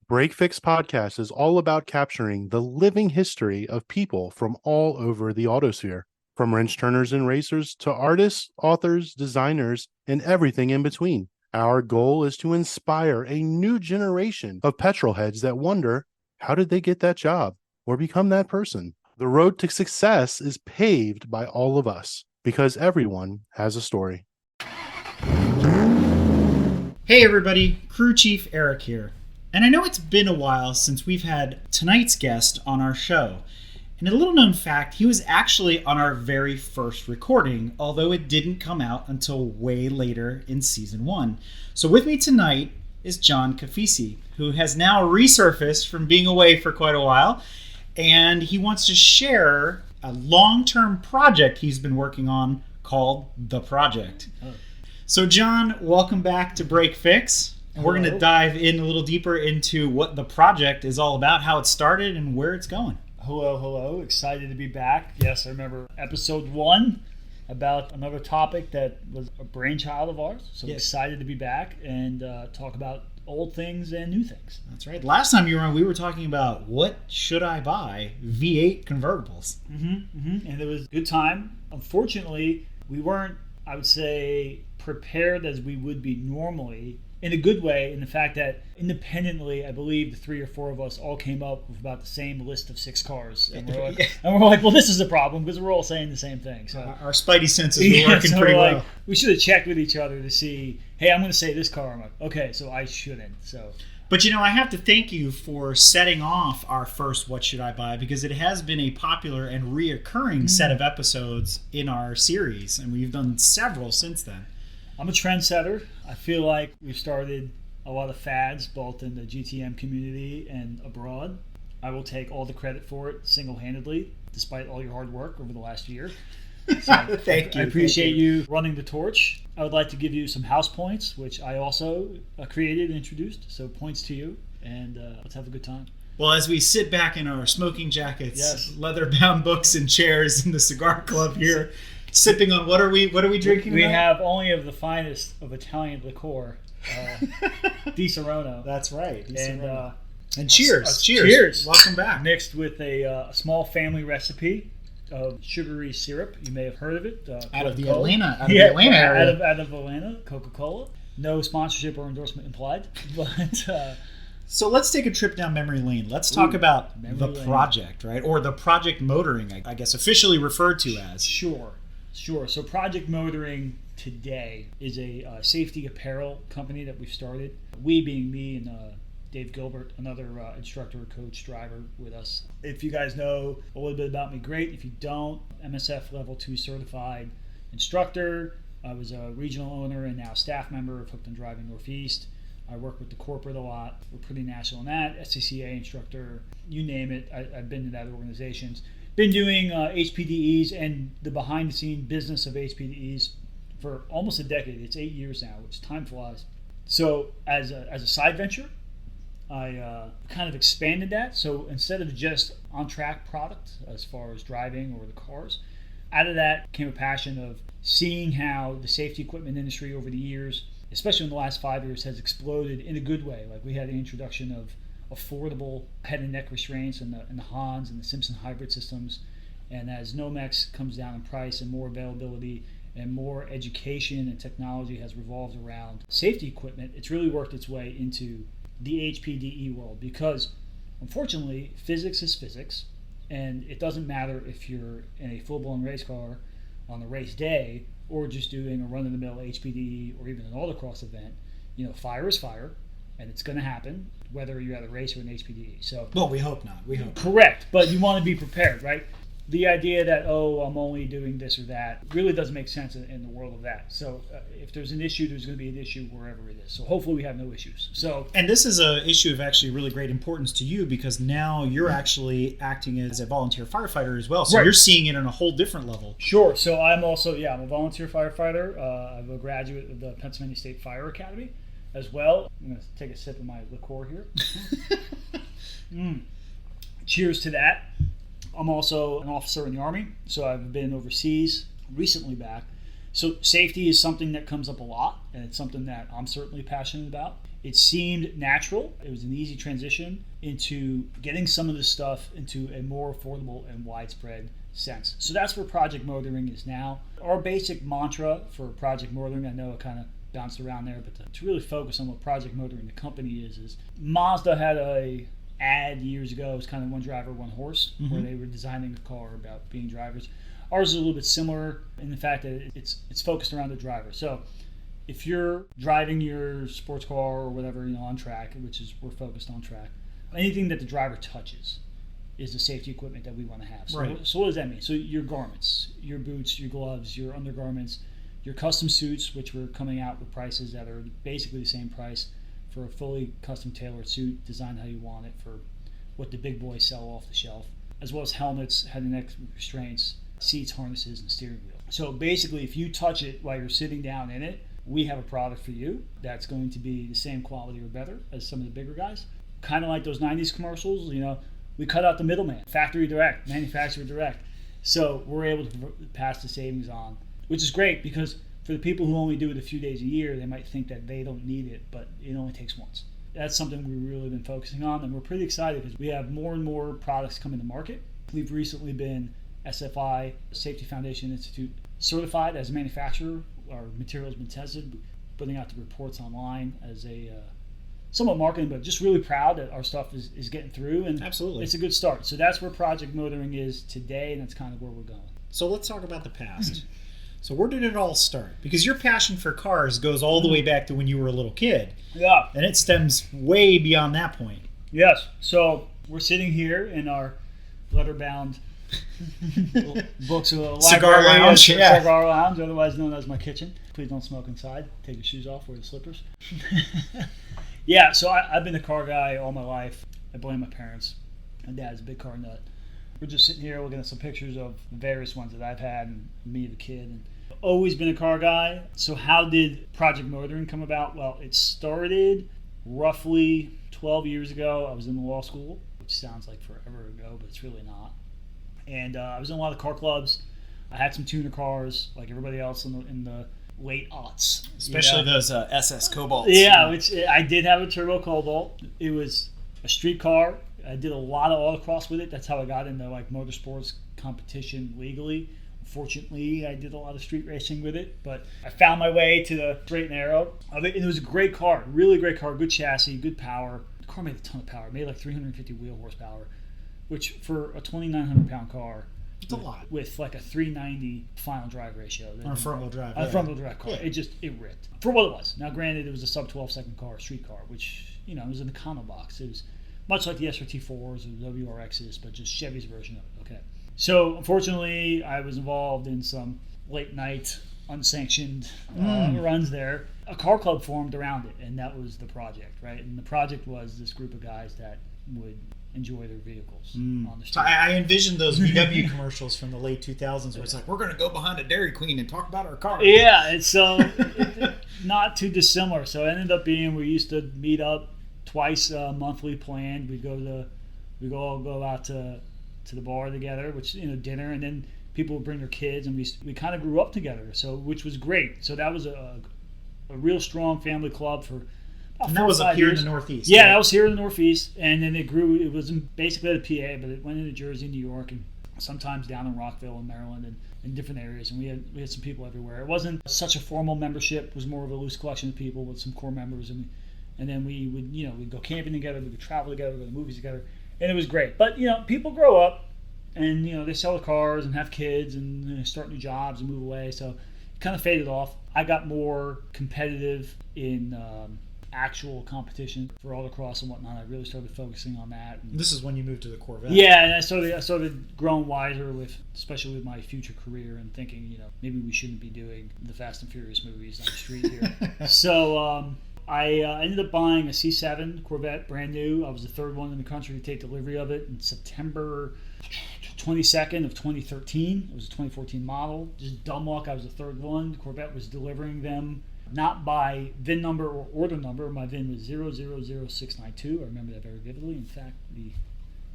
Break Fix Podcast is all about capturing the living history of people from all over the autosphere, from wrench turners and racers to artists, authors, designers, and everything in between. Our goal is to inspire a new generation of petrol heads that wonder, how did they get that job or become that person? The road to success is paved by all of us because everyone has a story. Hey everybody, Crew Chief Eric here. And I know it's been a while since we've had tonight's guest on our show. And a little known fact, he was actually on our very first recording, although it didn't come out until way later in season 1. So with me tonight is John Caffese, who has now resurfaced from being away for quite a while. And he wants to share a long-term project he's been working on called The Project. So John, welcome back to Break Fix. And we're going to dive in a little deeper into what the project is all about, how it started, and where it's going. Hello. Excited to be back. Yes, I remember episode 1 about another topic that was a brainchild of ours. So Yes. Excited to be back and talk about old things and new things. That's right. Last time you were on, we were talking about what should I buy V8 convertibles. And it was a good time. Unfortunately, we weren't, I would say, prepared as we would be normally, in a good way, in the fact that independently, I believe the 3 or 4 of us all came up with about the same list of 6 cars. And we're like, well, this is a problem because we're all saying the same thing. So Our spidey senses were working so pretty we're like, well. we should have checked with each other to see, hey, I'm going to say this car. I'm like, okay, so I shouldn't. So But I have to thank you for setting off our first What Should I Buy, because it has been a popular and reoccurring set of episodes in our series, and we've done several since then. I'm a trendsetter. I feel like we've started a lot of fads, both in the GTM community and abroad. I will take all the credit for it single-handedly, despite all your hard work over the last year. So Thank you. I appreciate you running the torch. I would like to give you some house points, which I also created and introduced. So points to you, and let's have a good time. Well, as we sit back in our smoking jackets, Yes. leather-bound books and chairs in the cigar club here, sipping on what are we drinking? We tonight? have only of the finest of Italian liqueur, Di Serono. That's right. And cheers. cheers. Welcome back. Mixed with a small family recipe of sugary syrup. You may have heard of it. Out of the Coca-Cola. Atlanta area. Out of Atlanta, Coca-Cola. No sponsorship or endorsement implied, but So let's take a trip down memory lane. Let's talk about memory the lane. project, right? Or the project motoring, I guess officially referred to as. Sure. So Project Motoring today is a safety apparel company that we've started. We being me and Dave Gilbert, another instructor, coach, driver with us. If you guys know a little bit about me, great. If you don't, MSF Level 2 certified instructor. I was a regional owner and now staff member of Hooked on Driving Northeast. I work with the corporate a lot. We're pretty national in that. SCCA instructor, you name it. I've been to that organizations. Been doing HPDEs and the behind-the-scenes business of HPDEs for almost a decade. It's 8 years now, which time flies. So as a side venture, I kind of expanded that. So instead of just on-track product as far as driving or the cars, out of that came a passion of seeing how the safety equipment industry over the years, especially in the last 5 years, has exploded in a good way. Like we had the introduction of affordable head and neck restraints and the Hans and the Simpson hybrid systems. And as Nomex comes down in price and more availability and more education and technology has revolved around safety equipment, it's really worked its way into the HPDE world because unfortunately physics is physics, and it doesn't matter if you're in a full-blown race car on the race day or just doing a run-of-the-mill HPDE or even an autocross event. Fire is fire, and it's going to happen whether you're at a race or an HPDE. So, Well, we hope not. We hope. correct, but you want to be prepared, right? The idea that, I'm only doing this or that really doesn't make sense in the world of that. So if there's an issue, there's going to be an issue wherever it is. So hopefully we have no issues. So And this is an issue of actually really great importance to you because now you're actually acting as a volunteer firefighter as well. So Right. you're seeing it on a whole different level. sure. So I'm also, I'm a volunteer firefighter. I'm a graduate of the Pennsylvania State Fire Academy as well. I'm going to take a sip of my liqueur here. Cheers to that. I'm also an officer in the Army, so I've been overseas, recently back. So safety is something that comes up a lot, and it's something that I'm certainly passionate about. it seemed natural. It was an easy transition into getting some of this stuff into a more affordable and widespread sense. So that's where Project Motoring is now. Our basic mantra for Project Motoring, I know it kind of bounced around there, but to really focus on what Project Motoring, the company is Mazda had a ad years ago. It was kind of one driver, one horse, where they were designing a car about being drivers. Ours is a little bit similar in the fact that it's focused around the driver. So if you're driving your sports car or whatever, on track, which is we're focused on track, anything that the driver touches is the safety equipment that we want to have. So, so what does that mean? So your garments, your boots, your gloves, your undergarments, your custom suits, which we're coming out with prices that are basically the same price for a fully custom tailored suit, designed how you want it for what the big boys sell off the shelf, as well as helmets, head and neck restraints, seats, harnesses, and steering wheel. So basically, if you touch it while you're sitting down in it, we have a product for you that's going to be the same quality or better as some of the bigger guys. Kind of like those 90s commercials, we cut out the middleman, factory direct, manufacturer direct. So we're able to pass the savings on, which is great because for the people who only do it a few days a year, they might think that they don't need it, but it only takes once. That's something we've really been focusing on, and we're pretty excited because we have more and more products coming to market. We've recently been SFI, Safety Foundation Institute, certified as a manufacturer. Our material has been tested, putting out the reports online as a somewhat marketing, but just really proud that our stuff is getting through, and absolutely, it's a good start. So that's where Project Motoring is today, and that's kind of where we're going. So let's talk about the past. So where did it all start? Because your passion for cars goes all the way back to when you were a little kid. Yeah. And it stems way beyond that point. Yes. So we're sitting here in our leather-bound books of the cigar lounge, cigar lounge, otherwise known as my kitchen. Please don't smoke inside. Take your shoes off, wear the slippers. Yeah, so I've been a car guy all my life. I blame my parents. My dad's a big car nut. We're just sitting here looking at some pictures of various ones that I've had, and me as a kid. And always been a car guy. So how did Project Motoring come about? Well, it started roughly 12 years ago. I was in law school, which sounds like forever ago, but it's really not. And I was in a lot of car clubs. I had some tuner cars, like everybody else in the late aughts. Especially those SS Cobalts. Yeah, which I did have a turbo Cobalt. It was a street car. I did a lot of autocross with it. That's how I got into motorsports competition legally. Unfortunately, I did a lot of street racing with it, but I found my way to the straight and narrow of it. And it was a great car, really great car, good chassis, good power. The car made a ton of power. It made like 350 wheel horsepower, which for a 2,900 pound car, it's a lot. With like a 390 final drive ratio. On a front wheel drive. On a front wheel drive car. Yeah. It ripped. For what it was. Now granted, it was a sub 12 second car, street car, which, it was in the econo box. It was much like the SRT4s or the WRXs, but just Chevy's version of it. Okay. So unfortunately, I was involved in some late night, unsanctioned runs there. A car club formed around it, and that was the project, right? And the project was this group of guys that would enjoy their vehicles on the street. So I envisioned those VW commercials from the late 2000s where it's like, we're going to go behind a Dairy Queen and talk about our car. Yeah, it's so not too dissimilar. So it ended up being we used to meet up twice monthly planned. We'd all go out to the bar together, which dinner, and then people would bring their kids, and we kind of grew up together. So which was great. So that was a real strong family club for. And that was up here in the Northeast. Yeah, that was here in the Northeast, and then it grew. It was basically at a PA, but it went into Jersey, New York, and sometimes down in Rockville and Maryland, and in different areas. And we had some people everywhere. It wasn't such a formal membership; it was more of a loose collection of people with some core members, and then we would we'd go camping together, we would travel together, go to movies together, and it was great. But people grow up, and they sell their cars and have kids and start new jobs and move away, so it kind of faded off. I got more competitive in actual competition for autocross and whatnot. I really started focusing on that. And this is when you moved to the Corvette. Yeah, and I started growing wiser especially with my future career, and thinking, maybe we shouldn't be doing the Fast and Furious movies on the street here. So I ended up buying a C7 Corvette, brand new. I was the third one in the country to take delivery of it in September 22nd of 2013. It was a 2014 model. Just dumb luck, I was the third one. The Corvette was delivering them not by VIN number or order number. My VIN was 000692. I remember that very vividly. In fact, the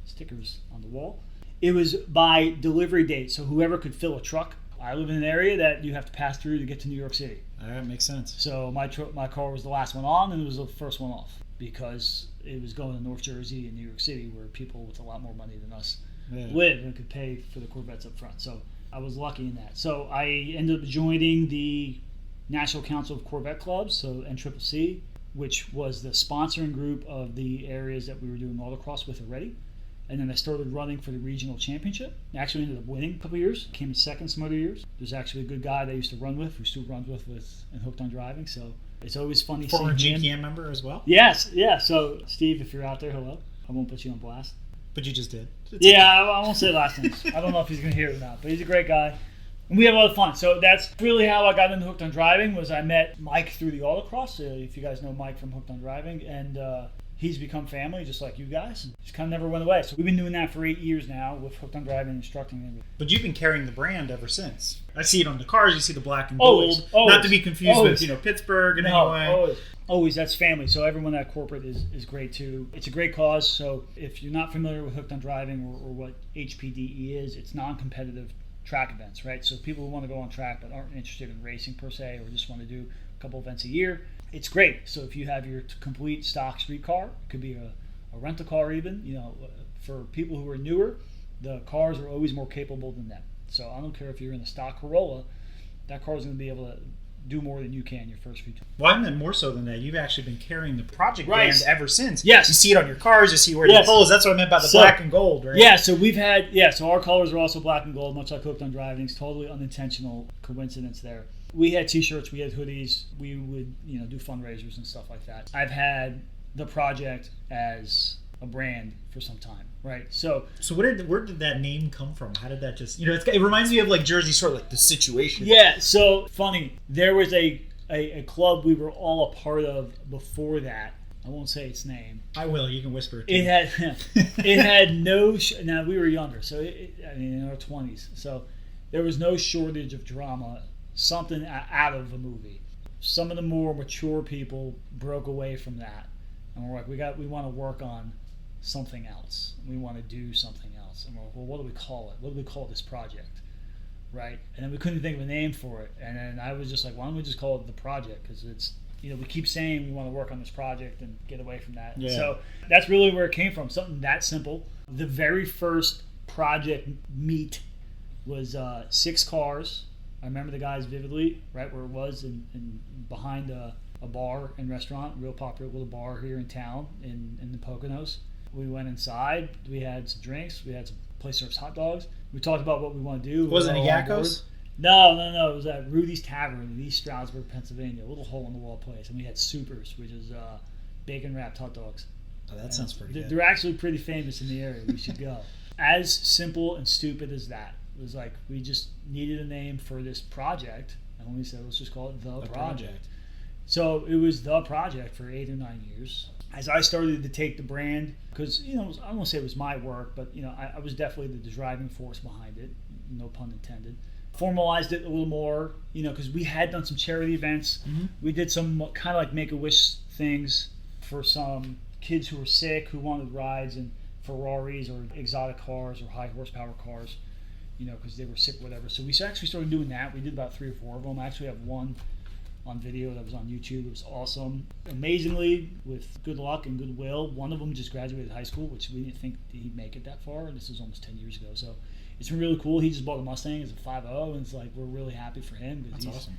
sticker's on the wall. It was by delivery date, so whoever could fill a truck. I live in an area that you have to pass through to get to New York City. That makes sense. So my car was the last one on, and it was the first one off because it was going to North Jersey and New York City, where people with a lot more money than us live and could pay for the Corvettes up front. So I was lucky in that. So I ended up joining the National Council of Corvette Clubs, so NCCC, which was the sponsoring group of the areas that we were doing autocross with already. And then I started running for the regional championship. I actually ended up winning a couple of years. Came in second some other years. There's actually a good guy that I used to run with, who still runs with and Hooked on Driving. So it's always funny Former seeing him. GKM member as well? Yes, yeah. So Steve, if you're out there, hello. I won't put you on blast. But you just did. Yeah, I won't say last names. I don't know if he's going to hear it or not, but he's a great guy. And we have a lot of fun. So that's really how I got into Hooked on Driving, was I met Mike through the autocross. If you guys know Mike from Hooked on Driving. And he's become family, just like you guys. Just kind of never went away. So we've been doing that for 8 years now with Hooked on Driving, instructing them. But you've been carrying the brand ever since. I see it on the cars. You see the black and gold. Always. Not to be confused with Pittsburgh in any way. Always. That's family. So everyone at corporate is great too. It's a great cause. So if you're not familiar with Hooked on Driving or what HPDE is, it's non-competitive track events, right? So people who want to go on track but aren't interested in racing per se, or just want to do a couple events a year, it's great. So if you have your complete stock street car, it could be a rental car even, for people who are newer, the cars are always more capable than them. So I don't care if you're in a stock Corolla, that car is going to be able to do more than you can your first few times. Well, I meant more so than that. You've actually been carrying the project brand ever since. Yes. You see it on your cars. You see where it pulls. That's what I meant by the black and gold, right? Yeah, so so our colors are also black and gold, much like Hooked on Driving. It's totally unintentional coincidence there. We had t-shirts, we had hoodies, we would, do fundraisers and stuff like that. I've had the project as a brand for some time, right? So where did that name come from? How did that just, it reminds me of like Jersey Shore, like the situation. Yeah, so funny. There was a club we were all a part of before that. I won't say its name. I will. You can whisper it to me. It had no. Now we were younger, so in our 20s. So there was no shortage of drama. Something out of a movie. Some of the more mature people broke away from that, and we're like, we want to work on something else. We want to do something else, and we're like, well, what do we call it? What do we call this project? Right? And then we couldn't think of a name for it, and then I was just like, why don't we just call it the project? Because it's, we keep saying we want to work on this project and get away from that. Yeah. So that's really where it came from. Something that simple. The very first project meet was 6 cars. I remember the guys vividly, right where it was, in behind a bar and restaurant, real popular little bar here in town in the Poconos. We went inside. We had some drinks. We had some place serves hot dogs. We talked about what we want to do. Was it a Yakko's? No. It was at Rudy's Tavern in East Stroudsburg, Pennsylvania. A little hole-in-the-wall place. And we had Supers, which is bacon-wrapped hot dogs. Oh, that sounds pretty good. They're actually pretty famous in the area. We should go. As simple and stupid as that. It was like, we just needed a name for this project, and we said, let's just call it The Project. So it was The Project for 8 or 9 years. As I started to take the brand, because, I don't want to say it was my work, but, I was definitely the driving force behind it, no pun intended. Formalized it a little more, because we had done some charity events. Mm-hmm. We did some kind of like Make-A-Wish things for some kids who were sick, who wanted rides in Ferraris or exotic cars or high horsepower cars. Because they were sick or whatever. So we actually started doing that. We did about 3 or 4 of them. I actually have one on video that was on YouTube. It was awesome. Amazingly, with good luck and goodwill, one of them just graduated high school, which we didn't think he'd make it that far. This was almost 10 years ago. So it's been really cool. He just bought a Mustang as a 5.0, and it's like, we're really happy for him. That's awesome.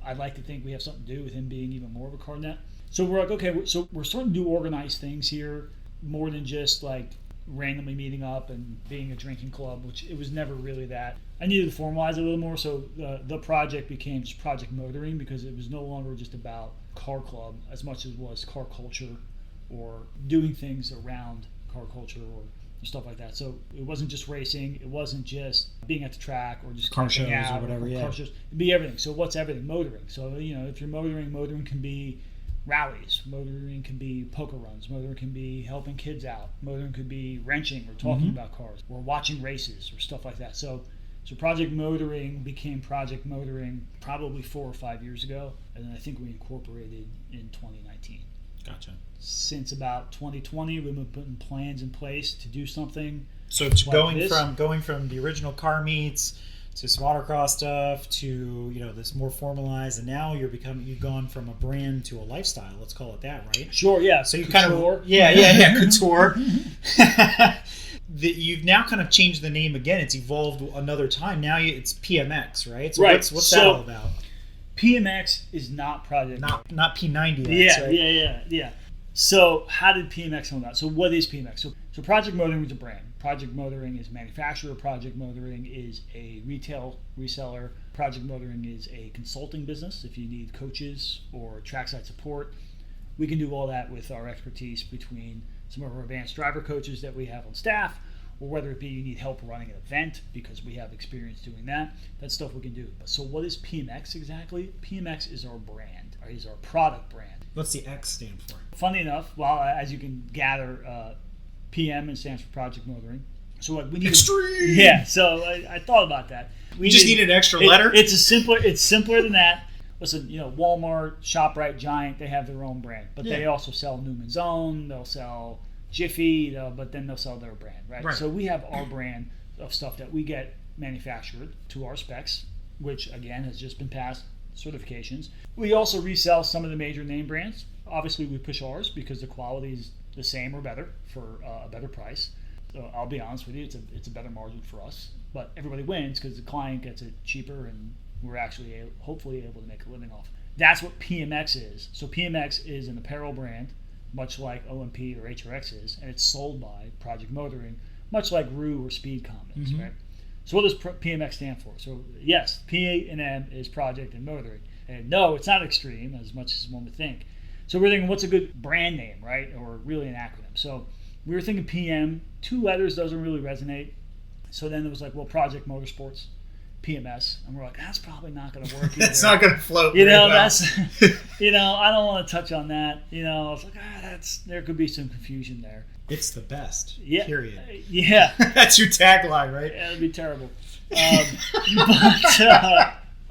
I'd like to think we have something to do with him being even more of a car nut. So we're like, okay, so we're starting to do organized things here, more than just like randomly meeting up and being a drinking club, which it was never really that. I needed to formalize it a little more, so the project became just Project Motoring, because it was no longer just about car club as much as it was car culture or doing things around car culture or stuff like that. So it wasn't just racing, it wasn't just being at the track or just car shows out or whatever. Car shows. It'd be everything. So what's everything? Motoring. So if you're motoring can be rallies, motoring can be poker runs, motoring can be helping kids out, motoring could be wrenching or talking about cars or watching races or stuff like that. So Project Motoring became Project Motoring probably 4 or 5 years ago, and then I think we incorporated in 2019. Gotcha. Since about 2020, we've been putting plans in place to do something. So it's like going this. from the original car meets to some autocross stuff to this more formalized, and now you've gone from a brand to a lifestyle. Let's call it that, right? Sure, yeah. So you Couture. couture. You've now kind of changed the name again. It's evolved another time. Now it's PMX, right? So Right. what's that all about? PMX is not Project. Not P90X, Yeah, right? yeah. So how did PMX come about? So what is PMX? So Project Motoring is a brand. Project Motoring is a manufacturer. Project Motoring is a retail reseller. Project Motoring is a consulting business. If you need coaches or trackside support, we can do all that with our expertise between some of our advanced driver coaches that we have on staff, or whether it be you need help running an event because we have experience doing that. That's stuff we can do. So what is PMX exactly? PMX is our brand, or is our product brand. What's the X stand for? Funny enough, well, as you can gather, PM stands for Project Motoring. So like we need Extreme. Yeah. So I thought about that. We just need an extra letter. It's simpler than that. Listen, Walmart, ShopRite, Giant, they have their own brand, but they also sell Newman's Own. They'll sell Jiffy, but then they'll sell their brand, right? So we have our brand of stuff that we get manufactured to our specs, which again has just been passed certifications. We also resell some of the major name brands. Obviously, we push ours because the quality is the same or better for a better price. So I'll be honest with you, it's a better margin for us. But everybody wins because the client gets it cheaper, and we're actually hopefully able to make a living off it. That's what PMX is. So PMX is an apparel brand, much like OMP or HRX is, and it's sold by Project Motoring, much like Rue or Speedcom is, right? So what does PMX stand for? So yes, P and M is Project and Motoring. And no, it's not extreme as much as one would think. So we're thinking, what's a good brand name, right? Or really an acronym. So we were thinking PM, 2 letters doesn't really resonate. So then it was like, well, Project Motorsports, PMS. And we're like, that's probably not going to work either. It's not going to float. That's, I don't want to touch on that. I was like, there could be some confusion there. It's the best. Yeah. Period. Yeah. That's your tagline, right? Yeah, that'd be terrible.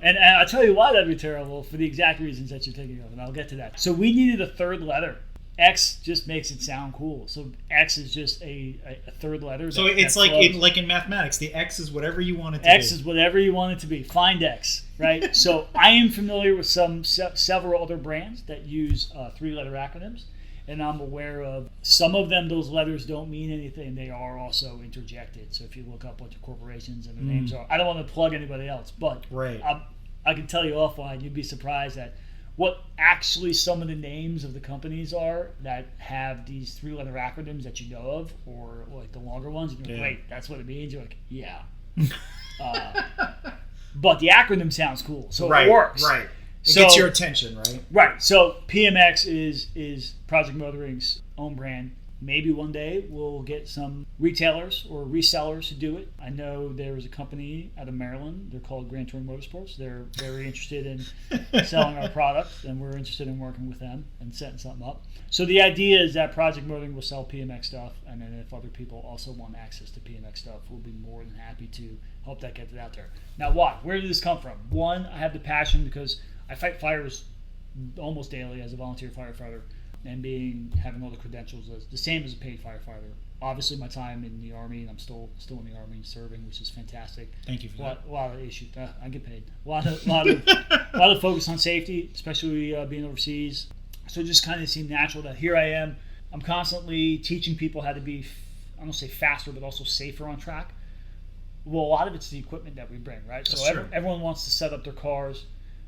And I'll tell you why that'd be terrible, for the exact reasons that you're thinking of, and I'll get to that. So we needed a third letter. X just makes it sound cool. So X is just a third letter. So it's like in mathematics, the X is whatever you want it to be. X is whatever you want it to be. Find X, right? So I am familiar with several other brands that use 3-letter acronyms, and I'm aware of some of them. Those letters don't mean anything. They are also interjected. So if you look up what the corporations and their names are, I don't want to plug anybody else, but I can tell you offline, you'd be surprised at what actually some of the names of the companies are that have these 3-letter acronyms that you know of, or like the longer ones. And you're like, wait, that's what it means? You're like, yeah. But the acronym sounds cool, so it works. Right. It gets your attention, right? Right. So PMX is Project Motoring's own brand. Maybe one day we'll get some retailers or resellers to do it. I know there's a company out of Maryland. They're called Grand Touring Motorsports. They're very interested in selling our product, and we're interested in working with them and setting something up. So the idea is that Project Motoring will sell PMX stuff, and then if other people also want access to PMX stuff, we'll be more than happy to help that get it out there. Now, why? Where did this come from? One, I have the passion because I fight fires almost daily as a volunteer firefighter. And having all the credentials as the same as a paid firefighter. Obviously, my time in the Army, and I'm still in the Army serving, which is fantastic. Thank you for that. A lot of issues. I get paid. A lot of focus on safety, especially being overseas. So it just kind of seemed natural that here I am. I'm constantly teaching people how to be, I don't say faster, but also safer on track. Well, a lot of it's the equipment that we bring, right? That's so true. Everyone wants to set up their cars.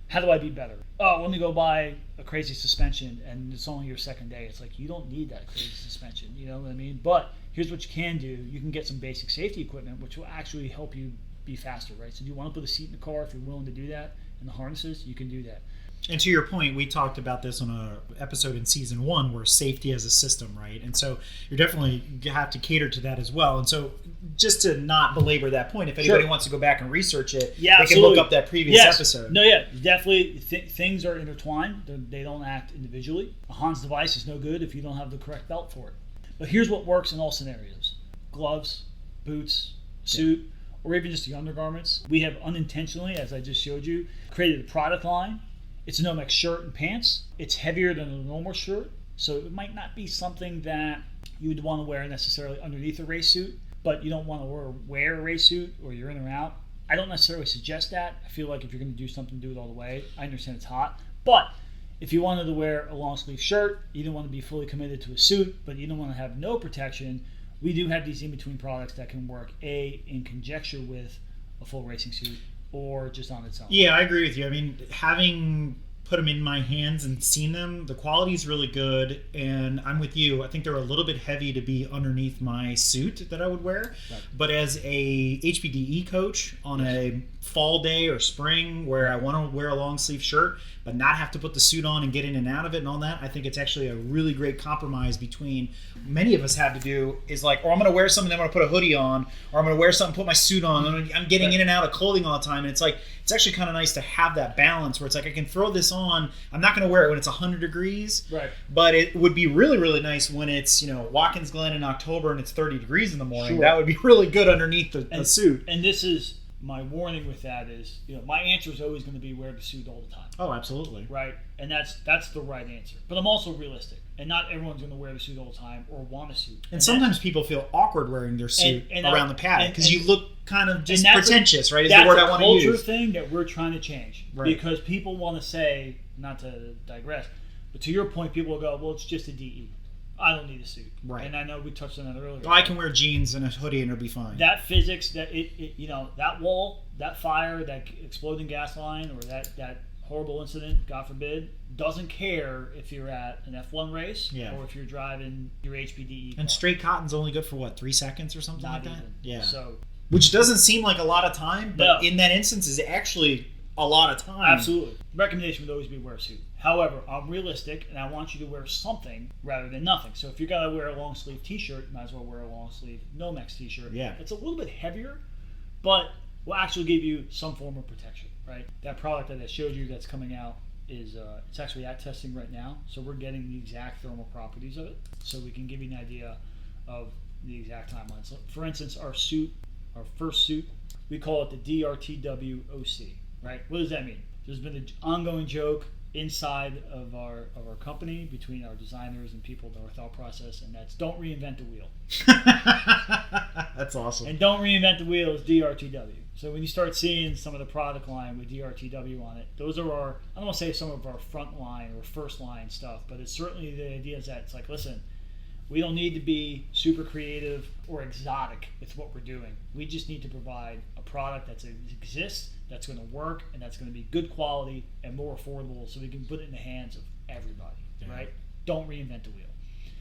How do I be better? Oh, let me go buy a crazy suspension, and it's only your second day. It's like, you don't need that crazy suspension, you know what I mean? But here's what you can do. You can get some basic safety equipment, which will actually help you be faster, right? So do you want to put a seat in the car? If you're willing to do that, and the harnesses, you can do that. And to your point, we talked about this on an episode in season 1 where safety as a system, right? And so you definitely have to cater to that as well. And so just to not belabor that point, if anybody wants to go back and research it, they can look up that previous episode. No, yeah, definitely. Things are intertwined. They don't act individually. A Hans device is no good if you don't have the correct belt for it. But here's what works in all scenarios. Gloves, boots, suit, or even just the undergarments. We have unintentionally, as I just showed you, created a product line. It's a Nomex shirt and pants. It's heavier than a normal shirt, So it might not be something that you would want to wear necessarily underneath a race suit, but you don't want to wear a race suit or you're in or out. I don't necessarily suggest that. I feel like if you're going to do something, do it all the way. I understand it's hot, but if you wanted to wear a long sleeve shirt, you don't want to be fully committed to a suit, but you don't want to have no protection, we do have these in-between products that can work in conjecture with a full racing suit or just on its own. Yeah, I agree with you. I mean, having put them in my hands and seen them, the quality is really good, and I'm with you. I think they're a little bit heavy to be underneath my suit that I would wear. Right. But as a HPDE coach on a fall day or spring where I want to wear a long sleeve shirt but not have to put the suit on and get in and out of it and all that, I think it's actually a really great compromise between many of us have to do is like, or I'm going to wear something, I'm going to put a hoodie on, or I'm going to wear something, put my suit on, and I'm getting in and out of clothing all the time. And it's like, it's actually kind of nice to have that balance where it's like, I can throw this on. I'm not going to wear it when it's 100 degrees, Right. but it would be really, really nice when it's, Watkins Glen in October and it's 30 degrees in the morning. Sure. That would be really good underneath the suit. And this is my warning with that is, my answer is always going to be wear the suit all the time. Oh, absolutely. Right? And that's the right answer. But I'm also realistic. And not everyone's going to wear the suit all the time or want a suit. And sometimes people feel awkward wearing their suit around the paddock because you look kind of just pretentious, right? Is the word I want to use. That's a culture thing that we're trying to change. Right. Because people want to say, not to digress, but to your point, people will go, well, it's just a DE. I don't need a suit. Right. And I know we touched on that earlier. Well, I can wear jeans and a hoodie and it'll be fine. That physics, that that wall, that fire, that exploding gas line, or that horrible incident, God forbid, doesn't care if you're at an F1 race or if you're driving your HPDE car. And straight cotton's only good for 3 seconds or something Not like that? even. Yeah. So, which doesn't seem like a lot of time, but in that instance is actually a lot of time. Absolutely. Recommendation would always be wear a suit. However, I'm realistic and I want you to wear something rather than nothing. So if you're going to wear a long sleeve t-shirt, you might as well wear a long sleeve Nomex t-shirt. Yeah. It's a little bit heavier, but will actually give you some form of protection, right? That product that I showed you that's coming out is it's actually at testing right now. So we're getting the exact thermal properties of it so we can give you an idea of the exact timeline. So for instance, our first suit, we call it the DRTW OC, right? What does that mean? There's been an ongoing joke inside of our company between our designers and people that our thought process, and that's don't reinvent the wheel. That's awesome. And don't reinvent the wheel is DRTW. So when you start seeing some of the product line with DRTW on it, those are I don't want to say some of our front line or first line stuff, but it's certainly the idea is that it's like, listen, we don't need to be super creative or exotic with what we're doing. We just need to provide a product that exists, that's going to work, and that's going to be good quality and more affordable so we can put it in the hands of everybody, right? Don't reinvent the wheel.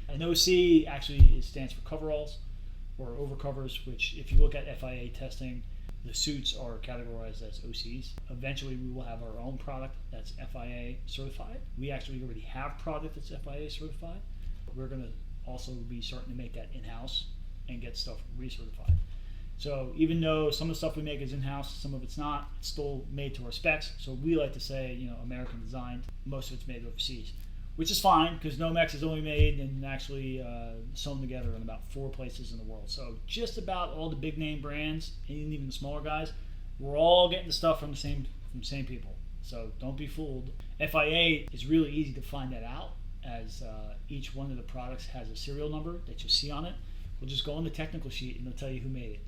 And OC actually stands for coveralls or overcovers, which if you look at FIA testing, the suits are categorized as OCs. Eventually we will have our own product that's FIA certified. We actually already have product that's FIA certified. We're going to also be starting to make that in-house and get stuff recertified. So even though some of the stuff we make is in-house, some of it's not, it's still made to our specs. So we like to say, American designed. Most of it's made overseas, which is fine because Nomex is only made and actually sewn together in about 4 places in the world. So just about all the big name brands, and even the smaller guys, we're all getting the stuff from the same people. So don't be fooled. FIA is really easy to find that out, as each one of the products has a serial number that you'll see on it. We'll just go on the technical sheet and they'll tell you who made it.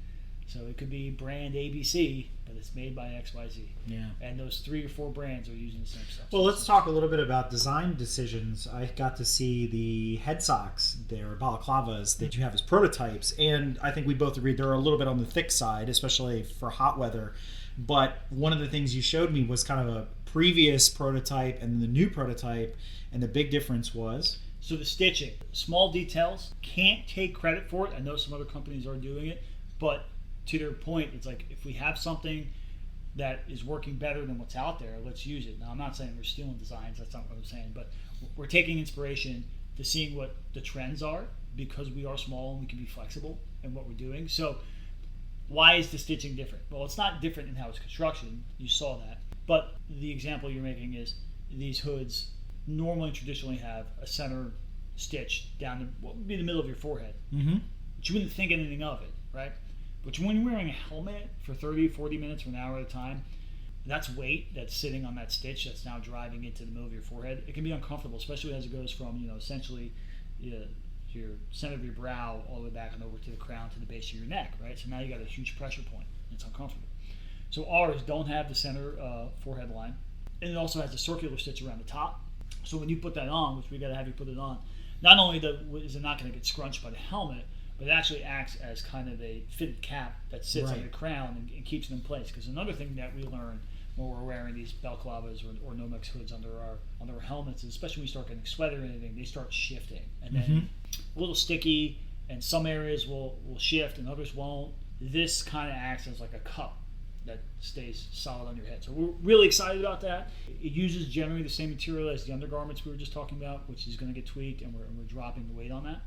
So it could be brand ABC, but it's made by XYZ. Yeah. And those 3 or 4 brands are using the same stuff. Well, let's talk a little bit about design decisions. I got to see the head socks, their balaclavas that you have as prototypes, and I think we both agreed they're a little bit on the thick side, especially for hot weather. But one of the things you showed me was kind of a previous prototype and the new prototype, and the big difference was... So the stitching, small details, can't take credit for it. I know some other companies are doing it, but to their point, it's like if we have something that is working better than what's out there, let's use it. Now, I'm not saying we're stealing designs, that's not what I'm saying, but we're taking inspiration to seeing what the trends are because we are small and we can be flexible in what we're doing. So why is the stitching different? Well, it's not different in how it's construction. You saw that. But the example you're making is these hoods normally traditionally have a center stitch down what would be the middle of your forehead. Mm-hmm. But you wouldn't think anything of it, right? But when you're wearing a helmet for 30, 40 minutes or an hour at a time, that's weight that's sitting on that stitch that's now driving into the middle of your forehead. It can be uncomfortable, especially as it goes from, essentially your center of your brow all the way back and over to the crown to the base of your neck, right? So now you got a huge pressure point. It's uncomfortable. So ours don't have the center forehead line, and it also has a circular stitch around the top. So when you put that on, which we got to have you put it on, not only is it not going to get scrunched by the helmet, but it actually acts as kind of a fitted cap that sits on the crown and keeps it in place. Because another thing that we learn when we're wearing these balaclavas or Nomex hoods under our helmets, especially when we start getting sweat or anything, they start shifting, and then a little sticky, and some areas will shift and others won't. This kind of acts as like a cup that stays solid on your head. So we're really excited about that. It uses generally the same material as the undergarments we were just talking about, which is going to get tweaked, and we're dropping the weight on that.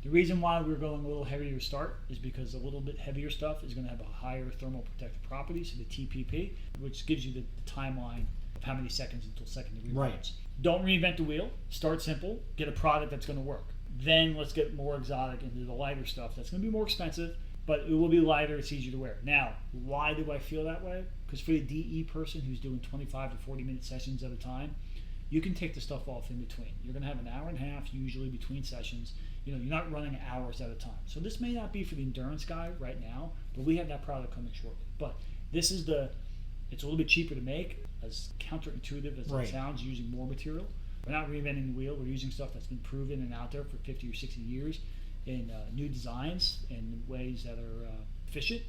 The reason why we're going a little heavier to start is because a little bit heavier stuff is going to have a higher thermal protective property, so the TPP, which gives you the timeline of how many seconds until second degree burns. Don't reinvent the wheel. Start simple. Get a product that's going to work. Then let's get more exotic into the lighter stuff. That's going to be more expensive, but it will be lighter. It's easier to wear. Now, why do I feel that way? Because for the DE person who's doing 25 to 40-minute sessions at a time, you can take the stuff off in between. You're going to have an hour and a half usually between sessions. You're not running hours at a time. So this may not be for the endurance guy right now, but we have that product coming shortly. But this is it's a little bit cheaper to make, as counterintuitive as it sounds, using more material. We're not reinventing the wheel. We're using stuff that's been proven and out there for 50 or 60 years in new designs and ways that are efficient.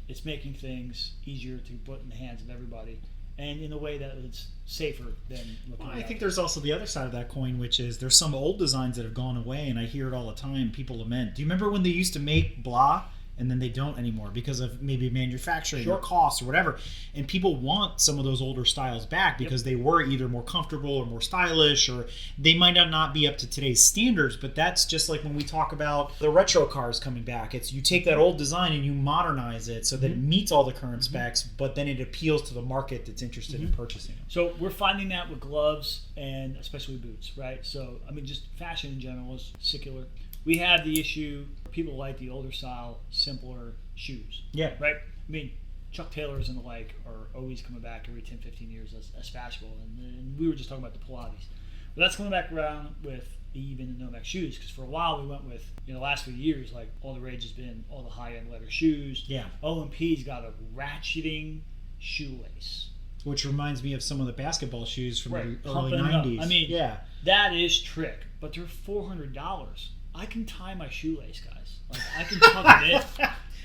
It's making things easier to put in the hands of everybody, and in a way that it's safer than looking at I think there's also the other side of that coin, which is there's some old designs that have gone away, and I hear it all the time. People lament. Do you remember when they used to make blah, and then they don't anymore because of maybe manufacturing or costs or whatever? And people want some of those older styles back because they were either more comfortable or more stylish, or they might not be up to today's standards. But that's just like when we talk about the retro cars coming back. It's you take that old design and you modernize it so that it meets all the current specs, but then it appeals to the market that's interested in purchasing them. So we're finding that with gloves and especially boots, right? So, I mean, just fashion in general is secular. We have the issue, people like the older style, simpler shoes. Yeah. Right? I mean, Chuck Taylors and the like are always coming back every 10, 15 years as fashionable. And we were just talking about the Pilates. But that's coming back around with even the Nomex shoes. Because for a while we went with, the last few years, like all the rage has been all the high-end leather shoes. Yeah. O&P's got a ratcheting shoelace. Which reminds me of some of the basketball shoes from the early Pumping 90s. Up. I mean, that is trick. But they're $400. I can tie my shoelace, guys. Like, I can tuck it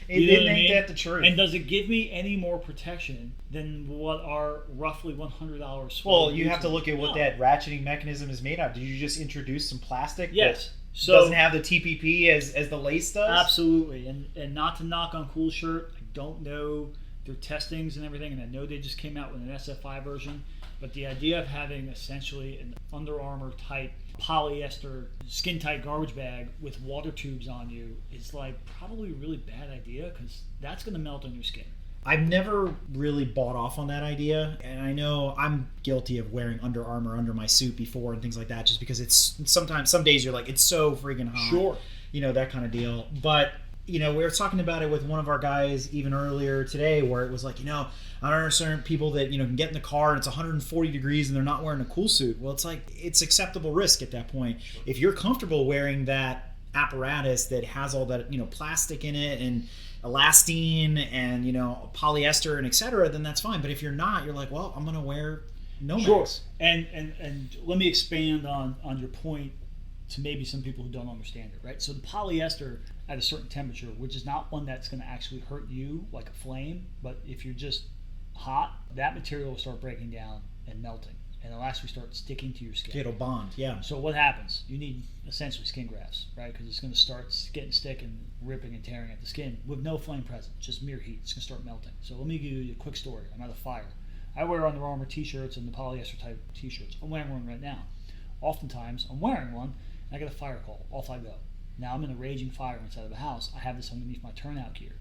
in. Ain't that the truth? And does it give me any more protection than what are roughly $100? Well, you have to look at what that ratcheting mechanism is made of. Did you just introduce some plastic? Yes. So doesn't have the TPP as the lace does? Absolutely. And not to knock on Cool Shirt, I don't know their testings and everything, and I know they just came out with an SFI version. But the idea of having essentially an Under Armour type polyester skin tight garbage bag with water tubes on you is like probably a really bad idea, because that's going to melt on your skin. I've never really bought off on that idea, and I know I'm guilty of wearing Under Armour under my suit before and things like that, just because it's sometimes some days you're like, it's so freaking hot. Sure. That kind of deal. But we were talking about it with one of our guys even earlier today, where it was like, I don't understand people that, can get in the car and it's 140 degrees and they're not wearing a cool suit. Well, it's like, it's acceptable risk at that point. If you're comfortable wearing that apparatus that has all that, plastic in it and elastine and, polyester and etc., then that's fine. But if you're not, you're like, well, I'm going to wear Nomex. Sure. And let me expand on your point to maybe some people who don't understand it, right? So the polyester at a certain temperature, which is not one that's going to actually hurt you like a flame, but if you're just hot, that material will start breaking down and melting, and it'll actually start sticking to your skin. It'll bond, yeah. So what happens? You need essentially skin grafts, right? Because it's going to start getting stick and ripping and tearing at the skin with no flame present, just mere heat. It's going to start melting. So let me give you a quick story. I'm at a fire. I wear Under Armour t-shirts and the polyester type t-shirts. I'm wearing one right now. Oftentimes, I'm wearing one, and I get a fire call. Off I go. Now I'm in a raging fire inside of a house. I have this underneath my turnout gear.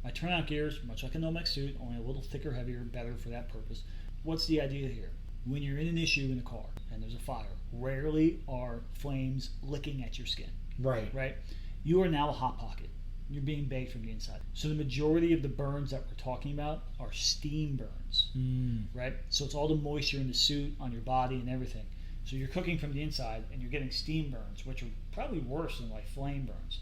My turnout gear is much like a Nomex suit, only a little thicker, heavier, better for that purpose. What's the idea here? When you're in an issue in a car and there's a fire, rarely are flames licking at your skin. Right. Right? You are now a hot pocket. You're being baked from the inside. So the majority of the burns that we're talking about are steam burns, right? So it's all the moisture in the suit, on your body, and everything. So you're cooking from the inside, and you're getting steam burns, which are probably worse than like flame burns.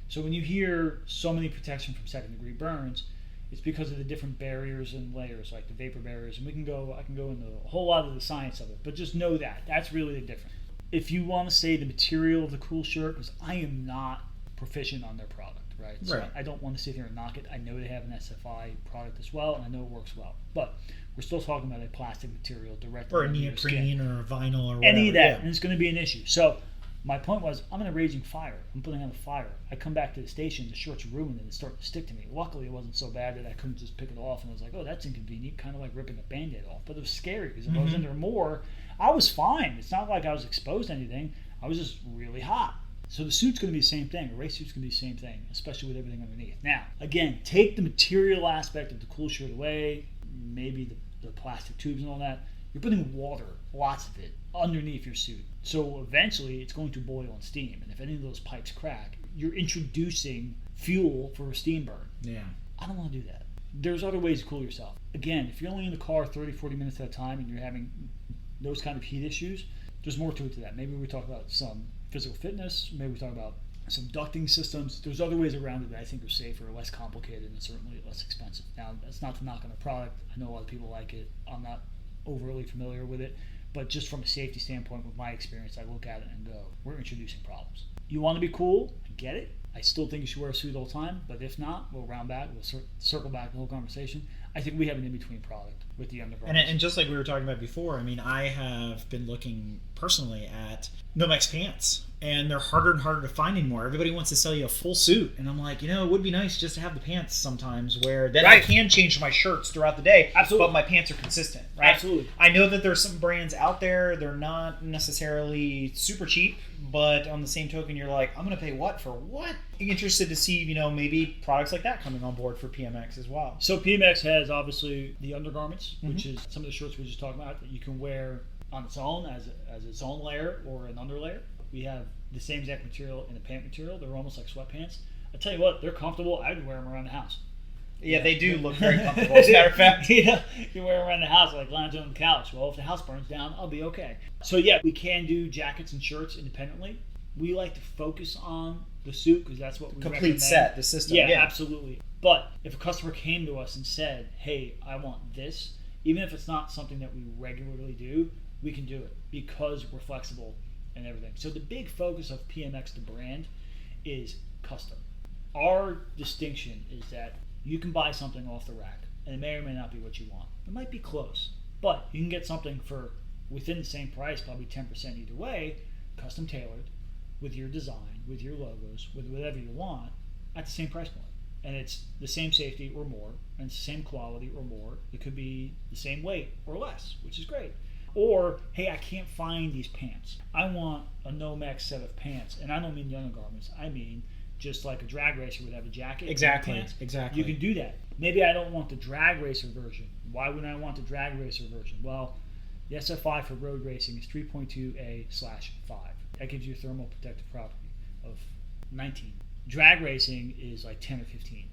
So when you hear so many protection from second-degree burns, it's because of the different barriers and layers, like the vapor barriers. And I can go into a whole lot of the science of it, but just know that's really the difference. If you want to say the material of the Cool Shirt, because I am not proficient on their product. Right. So I don't want to sit here and knock it. I know they have an SFI product as well, and I know it works well. But we're still talking about a plastic material directly. Or a neoprene or a vinyl or whatever. Any of that, and it's going to be an issue. So my point was, I'm in a raging fire. I'm putting out a fire. I come back to the station, the shirt's ruined, and it's starting to stick to me. Luckily, it wasn't so bad that I couldn't just pick it off, and I was like, oh, that's inconvenient, kind of like ripping a Band-Aid off. But it was scary, because if I was in there more, I was fine. It's not like I was exposed to anything. I was just really hot. So the suit's going to be the same thing. A race suit's going to be the same thing, especially with everything underneath. Now, again, take the material aspect of the Cool Shirt away, maybe the plastic tubes and all that. You're putting water, lots of it, underneath your suit. So eventually it's going to boil and steam. And if any of those pipes crack, you're introducing fuel for a steam burn. Yeah. I don't want to do that. There's other ways to cool yourself. Again, if you're only in the car 30, 40 minutes at a time and you're having those kind of heat issues, there's more to it to that. Maybe we talk about some physical fitness, maybe we talk about some ducting systems. There's other ways around it that I think are safer, less complicated, and certainly less expensive. Now, that's not to knock on the product. I know a lot of people like it. I'm not overly familiar with it, but just from a safety standpoint, with my experience, I look at it and go, we're introducing problems. You want to be cool? I get it. I still think you should wear a suit all the time, but if not, we'll round back, we'll circle back the whole conversation. I think we have an in-between product with the undergarments. And just like we were talking about before, I mean, I have been looking personally at Nomex pants, and they're harder and harder to find anymore. Everybody wants to sell you a full suit, and I'm like, it would be nice just to have the pants sometimes where then I can change my shirts throughout the day, Absolutely. But my pants are consistent, right? Absolutely. I know that there's some brands out there, they're not necessarily super cheap, but on the same token, you're like, I'm going to pay what for what? I'm interested to see, maybe products like that coming on board for PMX as well. So PMX has obviously the undergarments, which is some of the shirts we just talked about that you can wear on its own as its own layer or an underlayer. We have the same exact material in the pant material. They're almost like sweatpants. I tell you what, they're comfortable. I'd wear them around the house. Yeah, they do look very comfortable. As a matter of fact, you wear them around the house like lounging on the couch. Well, if the house burns down, I'll be okay. So yeah, we can do jackets and shirts independently. We like to focus on the suit because that's what we complete recommend. set, the system. Yeah, absolutely. But if a customer came to us and said, hey, I want this, even if it's not something that we regularly do, we can do it because we're flexible and everything. So the big focus of PMX, the brand, is custom. Our distinction is that you can buy something off the rack, and it may or may not be what you want. It might be close, but you can get something for within the same price, probably 10% either way, custom tailored, with your design, with your logos, with whatever you want, at the same price point. And it's the same safety or more, and it's the same quality or more. It could be the same weight or less, which is great. Or, hey, I can't find these pants. I want a Nomex set of pants. And I don't mean the undergarments. I mean just like a drag racer would have a jacket. Exactly. And pants. Exactly. You can do that. Maybe I don't want the drag racer version. Why wouldn't I want the drag racer version? Well, the SFI for road racing is 3.2A/5. That gives you a thermal protective property of 19. Drag racing is like 10 or 15.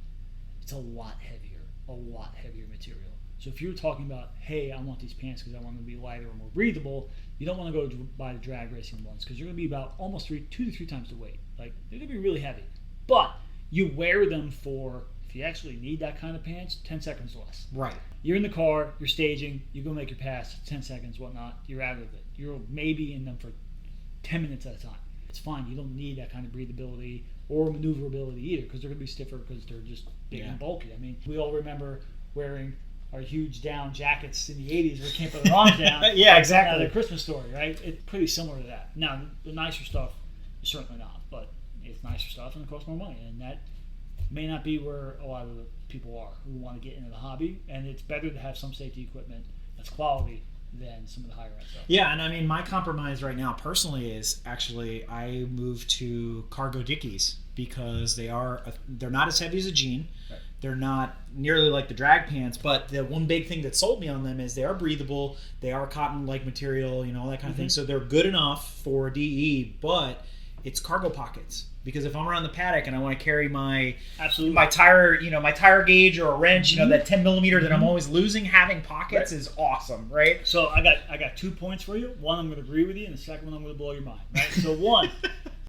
It's a lot heavier material. So if you're talking about, hey, I want these pants because I want them to be lighter or more breathable, you don't want to go buy the drag racing ones because you're going to be about almost 2 to 3 times the weight. Like, they're going to be really heavy. But you wear them for, if you actually need that kind of pants, 10 seconds less. Right. You're in the car, you're staging, you go make your pass, 10 seconds, whatnot, you're out of it. You're maybe in them for 10 minutes at a time. It's fine. You don't need that kind of breathability or maneuverability either because they're going to be stiffer because they're just big and bulky. I mean, we all remember wearing our huge down jackets in the 80s where we can't put our arms down. Yeah, exactly. Out of the Christmas Story, right? It's pretty similar to that. Now, the nicer stuff is certainly not, but it's nicer stuff and it costs more money. And that may not be where a lot of the people are who want to get into the hobby. And it's better to have some safety equipment that's quality than some of the higher end stuff. Yeah, and I mean, my compromise right now personally is actually I moved to cargo dickies because they're not as heavy as a jean. Right. They're not nearly like the drag pants, but the one big thing that sold me on them is they are breathable, they are cotton-like material, all that kind of thing. So they're good enough for DE, but it's cargo pockets. Because if I'm around the paddock and I want to carry my Absolutely. tire, my tire gauge or a wrench, that 10 millimeter that I'm always losing, having pockets is awesome, right? So I got 2 points for you. One, I'm going to agree with you, and the second one, I'm going to blow your mind. Right? So one,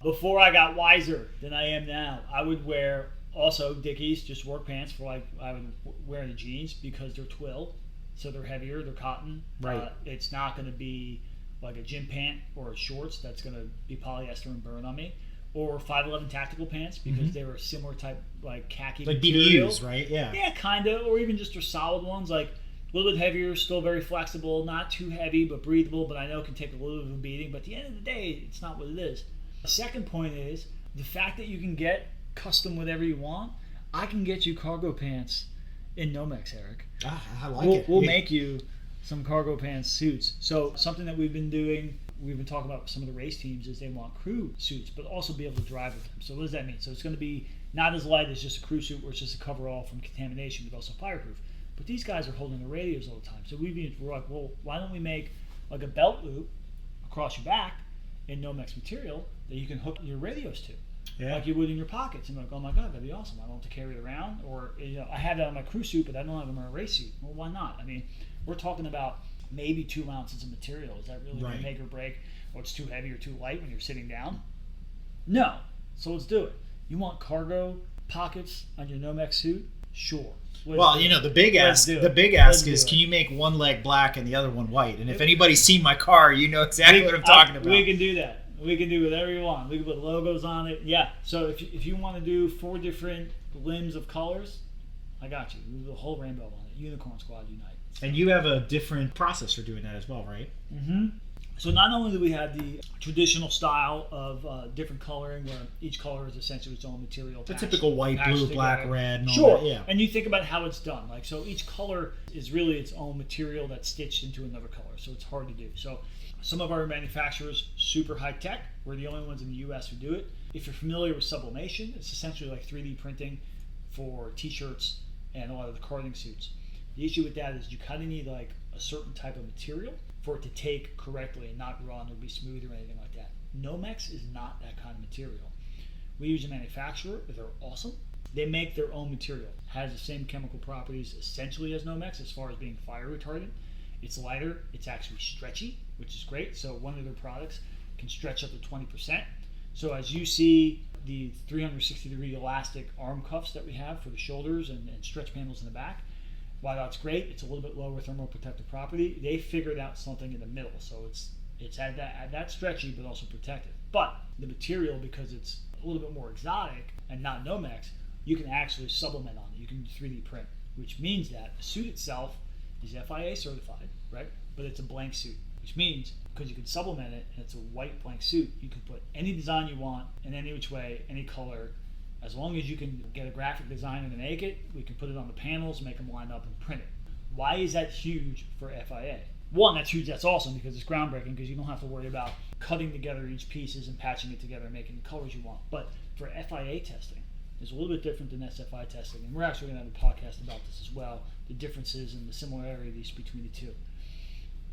before I got wiser than I am now, I would wear also Dickies, just work pants for I would wear the jeans because they're twill, so they're heavier, they're cotton. Right. It's not going to be like a gym pant or a shorts that's going to be polyester and burn on me. Or 511 tactical pants because they were a similar type, like khaki Like material. BDUs, right? Yeah. Yeah, kind of. Or even just their solid ones, like a little bit heavier, still very flexible, not too heavy, but breathable, but I know can take a little bit of a beating. But at the end of the day, it's not what it is. The second point is the fact that you can get custom whatever you want. I can get you cargo pants in Nomex, Eric. I like it. We'll make you some cargo pants suits. So something that we've been doing, we've been talking about with some of the race teams, is they want crew suits, but also be able to drive with them. So what does that mean? So it's going to be not as light as just a crew suit where it's just a cover-all from contamination, but also fireproof. But these guys are holding their radios all the time. So we're like, well, why don't we make like a belt loop across your back in Nomex material that you can hook your radios to? Yeah. Like you would in your pockets. And you're like, oh my God, that'd be awesome. I don't have to carry it around. Or, I have that on my crew suit, but I don't have it on my race suit. Well, why not? I mean, we're talking about maybe 2 ounces of material. Is that really going to make or break? Or it's too heavy or too light when you're sitting down? No. So let's do it. You want cargo pockets on your Nomex suit? Sure. Well, the big ask is, can you make one leg black and the other one white? And if anybody's seen my car, you know exactly what I'm talking about. We can do that. We can do whatever you want. We can put logos on it. Yeah. So if you want to do 4 different limbs of colors, I got you. We do the whole rainbow on it. Unicorn Squad Unite. And you have a different process for doing that as well, right? Mm-hmm. So not only do we have the traditional style of different coloring, where each color is essentially its own material. The typical white, blue, black, red, and all sure. that. Yeah. And you think about how it's done. Like, so each color is really its own material that's stitched into another color. So it's hard to do. So some of our manufacturers, super high tech. We're the only ones in the U.S. who do it. If you're familiar with sublimation, it's essentially like 3D printing for T-shirts and a lot of the carding suits. The issue with that is you kind of need like a certain type of material for it to take correctly and not run or be smooth or anything like that. Nomex is not that kind of material. We use a manufacturer. They're awesome. They make their own material. Has the same chemical properties essentially as Nomex as far as being fire retardant. It's lighter. It's actually stretchy, which is great. So one of their products can stretch up to 20%. So as you see the 360-degree elastic arm cuffs that we have for the shoulders and stretch panels in the back, while that's great, it's a little bit lower thermal protective property. They figured out something in the middle, so it's at that stretchy but also protective. But the material, because it's a little bit more exotic and not Nomex, you can actually supplement on it. You can 3D print, which means that the suit itself is FIA certified, right? But it's a blank suit, which means because you can supplement it and it's a white blank suit, you can put any design you want in any which way, any color. As long as you can get a graphic designer to make it, we can put it on the panels, make them line up, and print it. Why is that huge for FIA? One, that's huge, that's awesome because it's groundbreaking because you don't have to worry about cutting together each pieces and patching it together and making the colors you want. But for FIA testing, it's a little bit different than SFI testing, and we're actually going to have a podcast about this as well, the differences and the similarities between the two.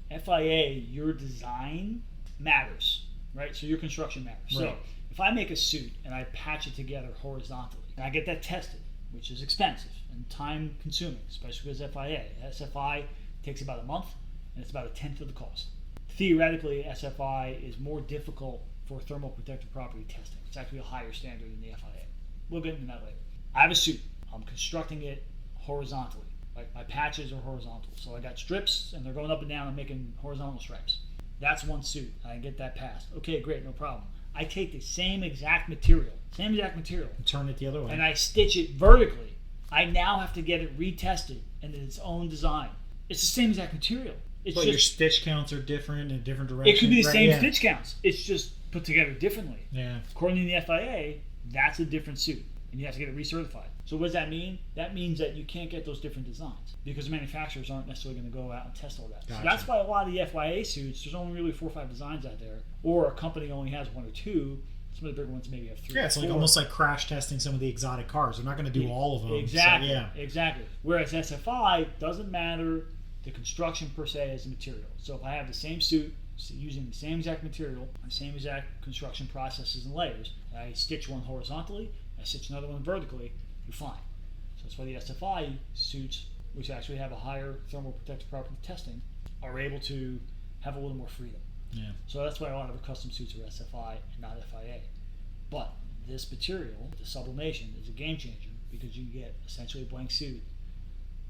FIA, your design matters, right? So your construction matters. Right. So if I make a suit and I patch it together horizontally, and I get that tested, which is expensive and time consuming, especially because FIA. SFI takes about a month and it's about 1/10 of the cost. Theoretically, SFI is more difficult for thermal protective property testing. It's actually a higher standard than the FIA. We'll get into that later. I have a suit. I'm constructing it horizontally. Like my patches are horizontal. So I got strips and they're going up and down. I'm making horizontal stripes. That's one suit. I get that passed. Okay, great, no problem. I take the same exact material, Turn it the other way. and I stitch it vertically. I now have to get it retested in its own design. It's the same exact material. It's but just your stitch counts are different in different directions. it could be the same yeah. stitch counts. It's just put together differently. Yeah. According to the FIA, that's a different suit, and you have to get it recertified. So what does that mean? That means that you can't get those different designs because manufacturers aren't necessarily going to go out and test all that. Gotcha. So that's why a lot of the FIA suits, there's only really 4 or 5 designs out there, or a company only has 1 or 2. Some of the bigger ones maybe have 3. Yeah, it's or like 4. almost like crash testing some of the exotic cars. They're not going to do all of them. Exactly. So, yeah. Exactly. Whereas SFI doesn't matter the construction per se as a material. So if I have the same suit using the same exact material, the same exact construction processes and layers. I stitch one horizontally, I stitch another one vertically, you're fine. So that's why the SFI suits, which actually have a higher thermal protective property testing, are able to have a little more freedom. Yeah. So that's why a lot of our custom suits are SFI and not FIA. But this material, the sublimation, is a game changer because you get essentially a blank suit.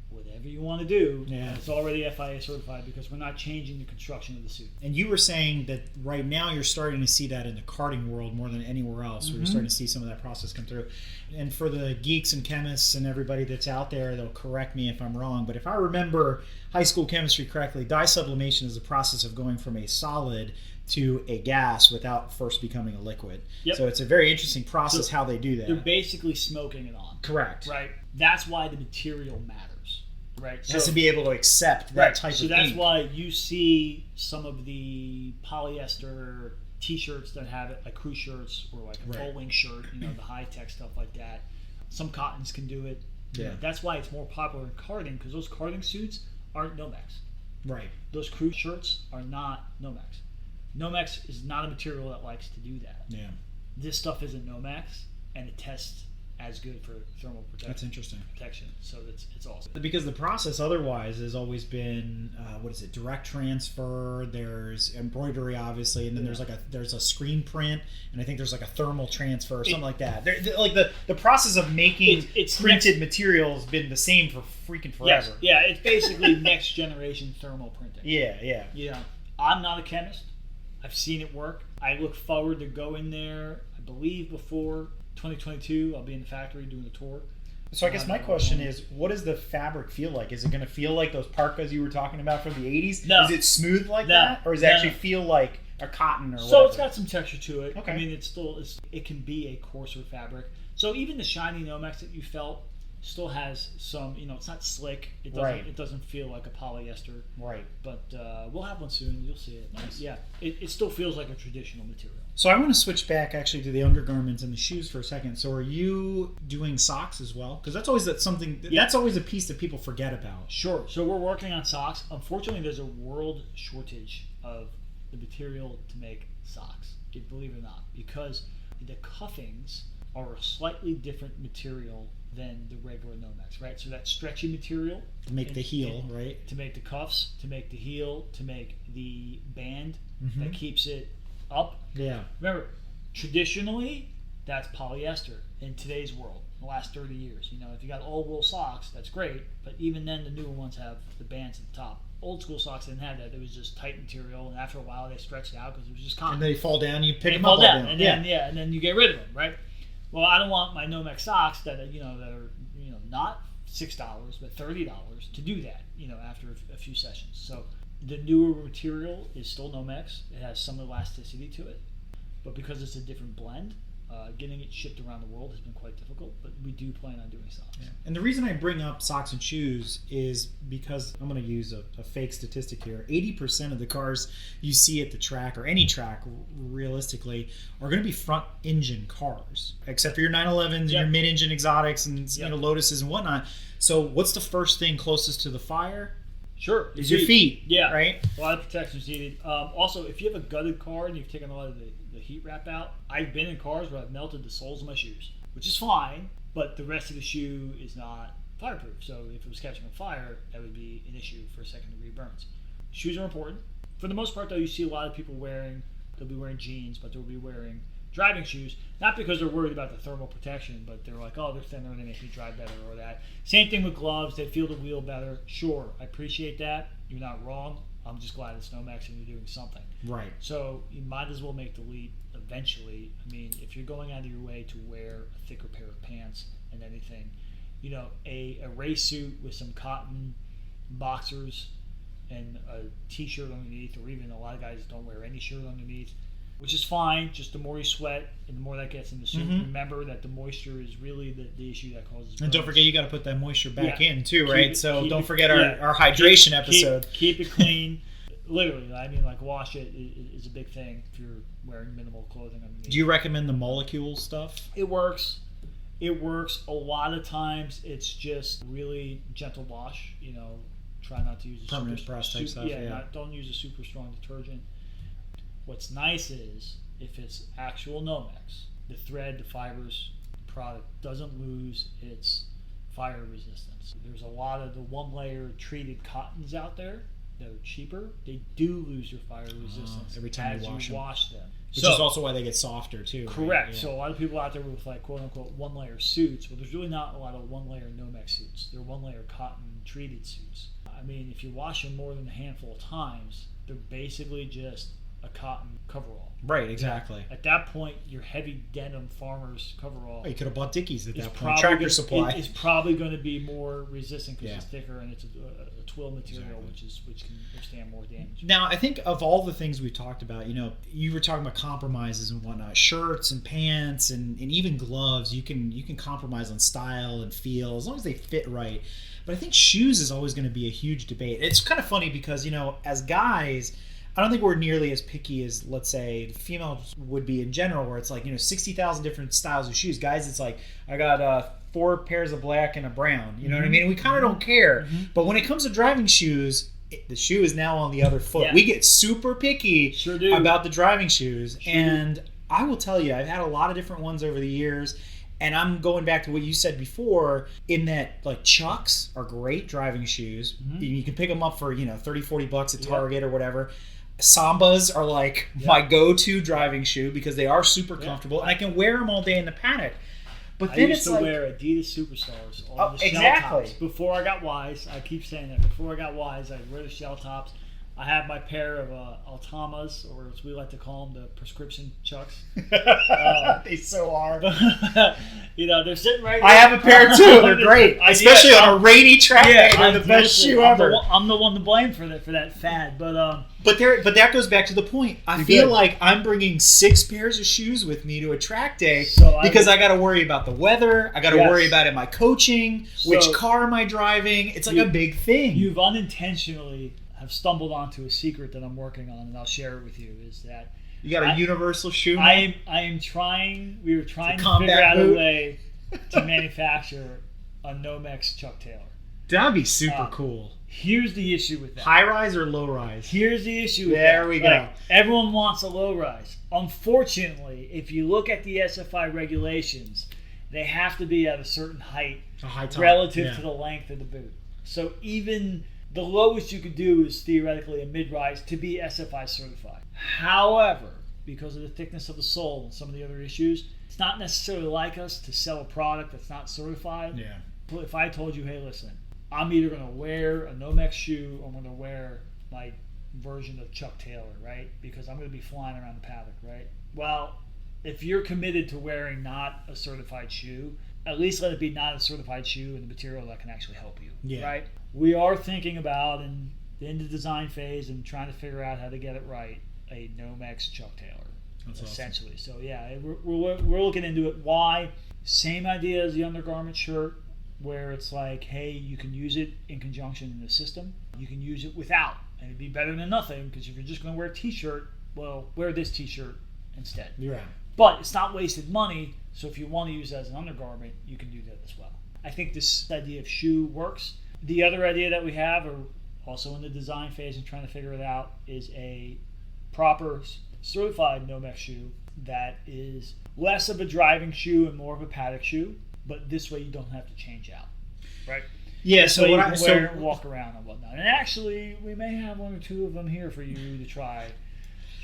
Whatever you want to do, and it's already FIA certified because we're not changing the construction of the suit. And you were saying that right now you're starting to see that in the karting world more than anywhere else. We're starting to see some of that process come through. And for the geeks and chemists and everybody that's out there, they'll correct me if I'm wrong, but if I remember high school chemistry correctly, dye sublimation is the process of going from a solid to a gas without first becoming a liquid. Yep. So it's a very interesting process how they do that. They're basically smoking it on. Correct. Right? That's why the material matters. Right. It has to be able to accept that type of So that's ink. why you see some of the polyester T-shirts that have it, like crew shirts or like a full-length shirt, the high-tech stuff like that. Some cottons can do it. Yeah. That's why it's more popular in karting, because those karting suits aren't Nomex. Right. Those crew shirts are not Nomex. Nomex is not a material that likes to do that. Yeah. This stuff isn't Nomex, and it tests as good for thermal protection. That's interesting. Protection, so it's awesome. Because the process otherwise has always been direct transfer. There's embroidery, obviously, and then there's a screen print, and I think there's like a thermal transfer or something like that. Like the process of making printed material has been the same for freaking forever. Yes. Yeah, it's basically next generation thermal printing. Yeah. I'm not a chemist. I've seen it work. I look forward to going there. I believe before 2022, I'll be in the factory doing a tour. So I guess my question is, what does the fabric feel like? Is it going to feel like those parkas you were talking about from the 80s? No. Is it smooth like that? Or does it actually feel like a cotton or whatever? So it's got some texture to it. Okay. I mean, it can be a coarser fabric. So even the shiny Nomex that you felt still has some, it's not slick. It doesn't feel like a polyester. Right. But we'll have one soon. You'll see it. Nice. Yeah. It still feels like a traditional material. So I want to switch back actually to the undergarments and the shoes for a second. So are you doing socks as well? Because that's always that's always a piece that people forget about. Sure. So we're working on socks. Unfortunately, there's a world shortage of the material to make socks, believe it or not, because the cuffings are a slightly different material than the regular Nomex, right? So that stretchy material To make the heel, right? To make the cuffs, to make the heel, to make the band that keeps it up. Yeah. Remember, traditionally, that's polyester in today's world, the last 30 years. If you got all wool socks, that's great, but even then the newer ones have the bands at the top. Old school socks didn't have that. It was just tight material, and after a while they stretched out because it was just cotton. And they fall down, you pick them fall up. Down, and then and then you get rid of them, right? Well, I don't want my Nomex socks that are not $6 but $30 to do that, after a few sessions. So the newer material is still Nomex. It has some elasticity to it, but because it's a different blend, getting it shipped around the world has been quite difficult. But we do plan on doing socks. Yeah. And the reason I bring up socks and shoes is because I'm going to use a fake statistic here. 80% of the cars you see at the track, or any track realistically, are going to be front engine cars, except for your 911s and your mid-engine exotics and Lotuses and whatnot. So what's the first thing closest to the fire? Sure. Is your feet. Yeah. Right? A lot of protection is needed. Also, if you have a gutted car and you've taken a lot of the heat wrap out, I've been in cars where I've melted the soles of my shoes, which is fine, but the rest of the shoe is not fireproof. So if it was catching on fire, that would be an issue for second-degree burns. Shoes are important. For the most part, though, you see a lot of people they'll be wearing jeans, but they'll be wearing driving shoes, not because they're worried about the thermal protection, but they're like, oh, they're thinner, they make me drive better, or that. Same thing with gloves, they feel the wheel better. Sure, I appreciate that. You're not wrong. I'm just glad it's Nomex and you're doing something. Right. So you might as well make the leap eventually. I mean, if you're going out of your way to wear a thicker pair of pants and anything, a race suit with some cotton boxers and a t-shirt underneath, or even a lot of guys don't wear any shirt underneath, which is fine. Just the more you sweat and the more that gets in the suit, remember that the moisture is really the issue that causes burns. And don't forget, you got to put that moisture back in too, Keep right? it- So keep don't it- forget our hydration episode. Keep it clean. Literally, I mean, like wash it is a big thing if you're wearing minimal clothing underneath. Do you recommend the molecule stuff? It works. It works. A lot of times it's just really gentle wash. Try not to use a Permanent press type stuff. Yeah, don't use a super strong detergent. What's nice is if it's actual Nomex, the thread, the fibers, product doesn't lose its fire resistance. There's a lot of the one-layer treated cottons out there that are cheaper. They do lose your fire resistance every time you wash them. them. Which is also why they get softer too. Correct. Right? Yeah. So a lot of people out there with like quote unquote one-layer suits, but there's really not a lot of one-layer Nomex suits. They're one-layer cotton treated suits. I mean, if you wash them more than a handful of times, they're basically just a cotton coverall. Right, exactly. At that point, your heavy denim farmer's coverall. Oh, you could have bought Dickies at that point. Probably Tractor Supply. It's probably going to be more resistant because Yeah. it's thicker and it's a twill material, which can withstand more damage. Now, I think of all the things we've talked about, you were talking about compromises and whatnot. Shirts and pants and even gloves, you can compromise on style and feel as long as they fit right. But I think shoes is always going to be a huge debate. It's kind of funny because, as guys, I don't think we're nearly as picky as, let's say, females would be in general, where it's like, 60,000 different styles of shoes. Guys, it's like, I got 4 pairs of black and a brown. You know what I mean? We kind of don't care. Mm-hmm. But when it comes to driving shoes, the shoe is now on the other foot. Yeah. We get super picky about the driving shoes. Sure. And I will tell you, I've had a lot of different ones over the years. And I'm going back to what you said before, in that like Chucks are great driving shoes. Mm-hmm. You can pick them up for, $30-$40 at Target or whatever. Sambas are like my go-to driving shoe because they are super comfortable and I can wear them all day in the paddock. But then I used to wear Adidas Superstars on the shell tops. Before I got wise, I keep saying that. Before I got wise, I'd wear the shell tops. I have my pair of Altamas, or as we like to call them, the prescription Chucks. They so are. They're sitting right there. I have a pair too. They're great, especially on a rainy track day. They're the best shoe ever. I'm the one to blame for that fad, but that goes back to the point. I feel like I'm bringing 6 pairs of shoes with me to a track day because I got to worry about the weather. I got to worry about my coaching. Which car am I driving? It's like a big thing. You've unintentionally have stumbled onto a secret that I'm working on, and I'll share it with you. Is that you got a universal shoe? I am trying. We were trying to figure out a way to manufacture a Nomex Chuck Taylor. That'd be super cool. Here's the issue with that. High rise or low rise? Here's the issue with there we go. Everyone wants a low rise. Unfortunately, if you look at the SFI regulations, they have to be at a certain height relative to the length of the boot. So even the lowest you could do is theoretically a mid-rise to be SFI certified. However, because of the thickness of the sole and some of the other issues, it's not necessarily like us to sell a product that's not certified. Yeah. If I told you, hey, listen, I'm either going to wear a Nomex shoe or I'm going to wear my version of Chuck Taylor, right? Because I'm going to be flying around the paddock, right? Well, if you're committed to wearing not a certified shoe, at least let it be not a certified shoe and the material that can actually help you, right? We are thinking about, in the design phase and trying to figure out how to get it right, a Nomex Chuck Taylor. That's essentially awesome. So yeah, we're looking into it. Why? Same idea as the undergarment shirt, where it's like, hey, you can use it in conjunction in the system. You can use it without, and it'd be better than nothing. Because if you're just going to wear a t-shirt, well, wear this t-shirt instead. Yeah. But it's not wasted money. So if you want to use it as an undergarment, you can do that as well. I think this idea of shoe works. The other idea that we have, or also in the design phase and trying to figure it out, is a proper certified Nomex shoe that is less of a driving shoe and more of a paddock shoe, but this way you don't have to change out, right? Yeah, so you can wear and walk around and whatnot. And actually, we may have 1 or 2 of them here for you to try.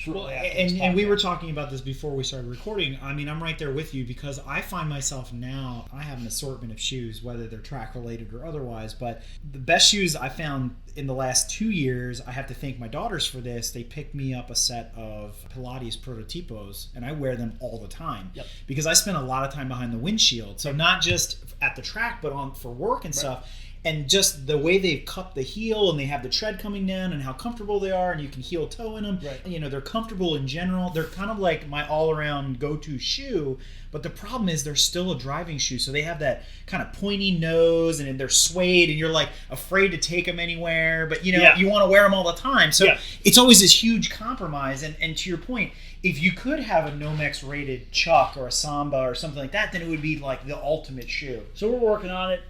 Well, and we were talking about this before we started recording. I mean, I'm right there with you because I find myself now, I have an assortment of shoes, whether they're track related or otherwise, but the best shoes I found in the last 2 years, I have to thank my daughters for this. They picked me up a set of Pilates Prototipos, and I wear them all the time because I spend a lot of time behind the windshield. So not just at the track, but for work and stuff. And just the way they've cut the heel and they have the tread coming down and how comfortable they are, and you can heel toe in them. Right. They're comfortable in general. They're kind of like my all-around go-to shoe, but the problem is they're still a driving shoe. So they have that kind of pointy nose and they're suede and you're like afraid to take them anywhere, but you want to wear them all the time. So it's always this huge compromise. And to your point, if you could have a Nomex rated Chuck or a Samba or something like that, then it would be like the ultimate shoe. So we're working on it.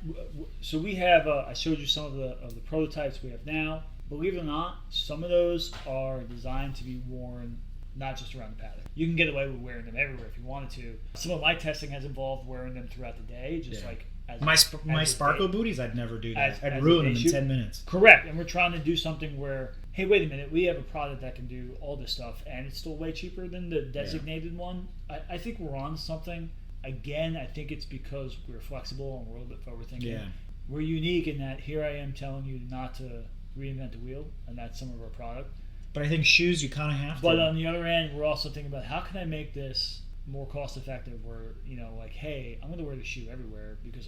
So we have, I showed you some of the prototypes we have now. Believe it or not, some of those are designed to be worn not just around the paddock. You can get away with wearing them everywhere if you wanted to. Some of my testing has involved wearing them throughout the day, just like my Sparko booties, I'd never do that. I'd as ruin a them in day 10 minutes. Correct, and we're trying to do something where, hey, wait a minute, we have a product that can do all this stuff, and it's still way cheaper than the designated one. I think we're on something. Again, I think it's because we're flexible and we're a little bit forward thinking. Yeah. We're unique in that here I am telling you not to reinvent the wheel, and that's some of our product. But I think shoes, you kind of have to. But on the other end, we're also thinking about how can I make this more cost effective where, like, hey, I'm going to wear the shoe everywhere because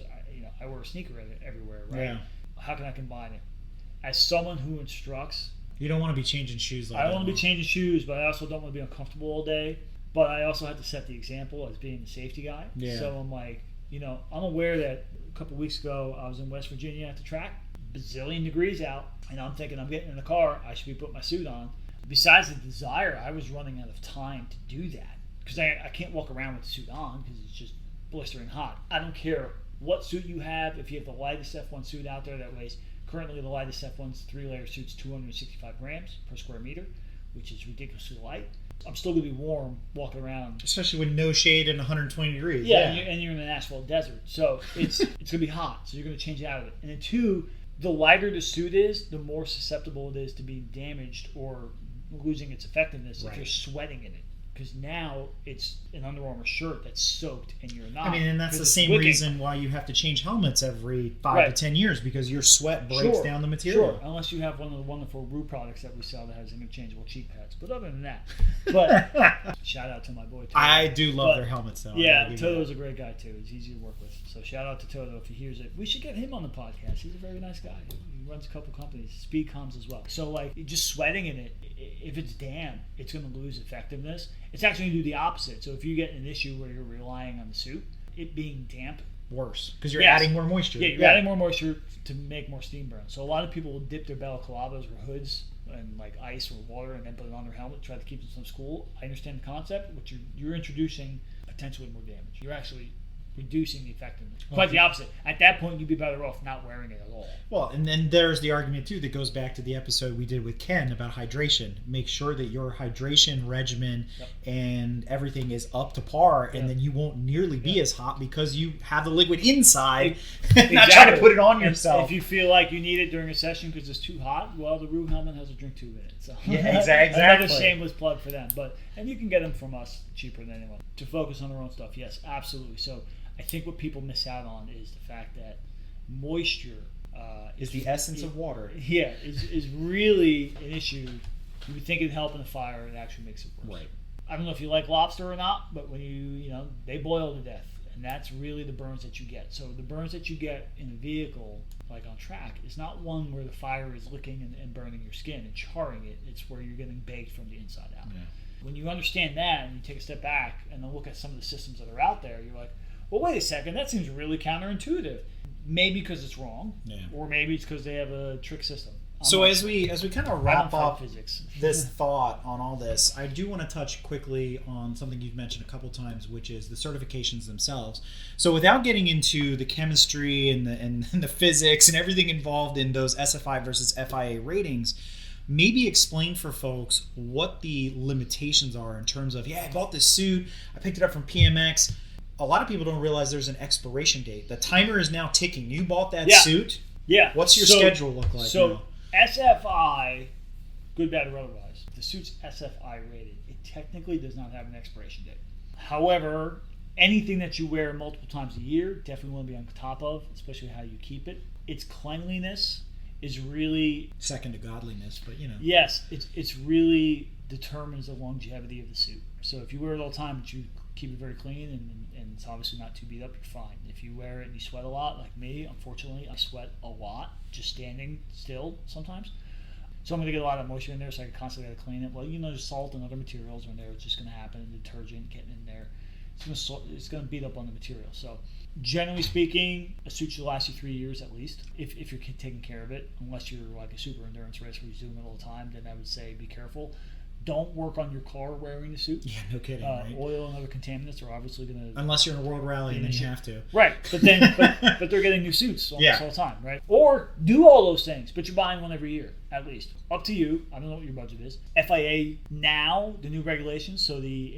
I wear a sneaker everywhere, right? Yeah. How can I combine it? As someone who instructs, you don't want to be changing shoes like I that. don't want to be changing shoes, but I also don't want to be uncomfortable all day. But I also have to set the example as being the safety guy. Yeah. So I'm like, I'm aware that a couple weeks ago I was in West Virginia at the track, bazillion degrees out, and I'm thinking I'm getting in the car, I should be putting my suit on. Besides the desire, I was running out of time to do that because I can't walk around with the suit on because it's just blistering hot. I don't care what suit you have. If you have the lightest F1 suit out there that weighs, currently the lightest F1's 3-layer suit's 265 grams per square meter, which is ridiculously light. I'm still going to be warm walking around. Especially with no shade and 120 degrees. Yeah. And you're in an asphalt desert. So it's going to be hot. So you're going to change out of it. And then two, the lighter the suit is, the more susceptible it is to being damaged or losing its effectiveness if you're sweating in it. Because now it's an Under Armour shirt that's soaked and you're not. I mean, and that's the same reason why you have to change helmets every 5 to 10 years because your sweat breaks down the material. Sure, unless you have one of the wonderful Rue products that we sell that has interchangeable cheek pads. But other than that, shout out to my boy Toto. I do love their helmets though. Yeah, Toto's a great guy too. He's easy to work with. So shout out to Toto if he hears it. We should get him on the podcast. He's a very nice guy. He runs a couple companies, speed comms as well. So like just sweating in it, if it's damp, it's going to lose effectiveness. It's actually going to do the opposite. So if you get an issue where you're relying on the suit, it being damp, worse because you're adding more moisture. Yeah, you're adding more moisture to make more steam burn. So a lot of people will dip their balaclavas or hoods in like ice or water and then put it on their helmet to try to keep themselves cool. I understand the concept, but you're introducing potentially more damage. You're actually reducing the effectiveness. Quite the opposite. At that point, you'd be better off not wearing it at all. Well, and then there's the argument, too, that goes back to the episode we did with Ken about hydration. Make sure that your hydration regimen and everything is up to par, and then you won't nearly be as hot because you have the liquid inside and not trying to put it on yourself. If you feel like you need it during a session because it's too hot, well, the Rue helmet has a drink tube in it. So. Yeah, exactly. Another shameless plug for them. And you can get them from us cheaper than anyone. To focus on their own stuff, yes, absolutely. So I think what people miss out on is the fact that moisture is the essence of water. Yeah, is really an issue. You would think it'd help in a fire, it actually makes it worse. Right. I don't know if you like lobster or not, but when they boil to death, and that's really the burns that you get. So the burns that you get in a vehicle, like on track, is not one where the fire is licking and burning your skin and charring it. It's where you're getting baked from the inside out. Yeah. When you understand that and you take a step back and then look at some of the systems that are out there, you're like, well, wait a second, that seems really counterintuitive. Maybe because it's wrong, or maybe it's because they have a trick system. So as we kind of wrap up physics. this thought on all this, I do want to touch quickly on something you've mentioned a couple times, which is the certifications themselves. So without getting into the chemistry and the physics and everything involved in those SFI versus FIA ratings, maybe explain for folks what the limitations are in terms of, I bought this suit, I picked it up from PMX. A lot of people don't realize there's an expiration date. The timer is now ticking. You bought that suit. Yeah. What's your schedule look like now? SFI, good, bad, or otherwise, the suit's SFI rated. It technically does not have an expiration date. However, anything that you wear multiple times a year definitely want to be on top of, especially how you keep it. Its cleanliness is really second to godliness, but Yes, it's really determines the longevity of the suit. So if you wear it all the time, but you keep it very clean and it's obviously not too beat up, you're fine. If you wear it and you sweat a lot, like me, unfortunately, I sweat a lot just standing still sometimes. So I'm going to get a lot of moisture in there, so I constantly got to clean it. Well, there's salt and other materials in there. It's just going to happen. Detergent getting in there. It's going to beat up on the material. So generally speaking, a suit should last you 3 years at least if you're taking care of it. Unless you're like a super endurance racer who's doing it all the time, then I would say be careful. don't work on your car wearing the suit. Yeah, no kidding. Right? Oil and other contaminants are obviously going to... Unless you're in a world rally and then you have to. Right, but then but they're getting new suits almost all the time, right? Or do all those things, but you're buying one every year, at least. Up to you. I don't know what your budget is. FIA now, the new regulations, so the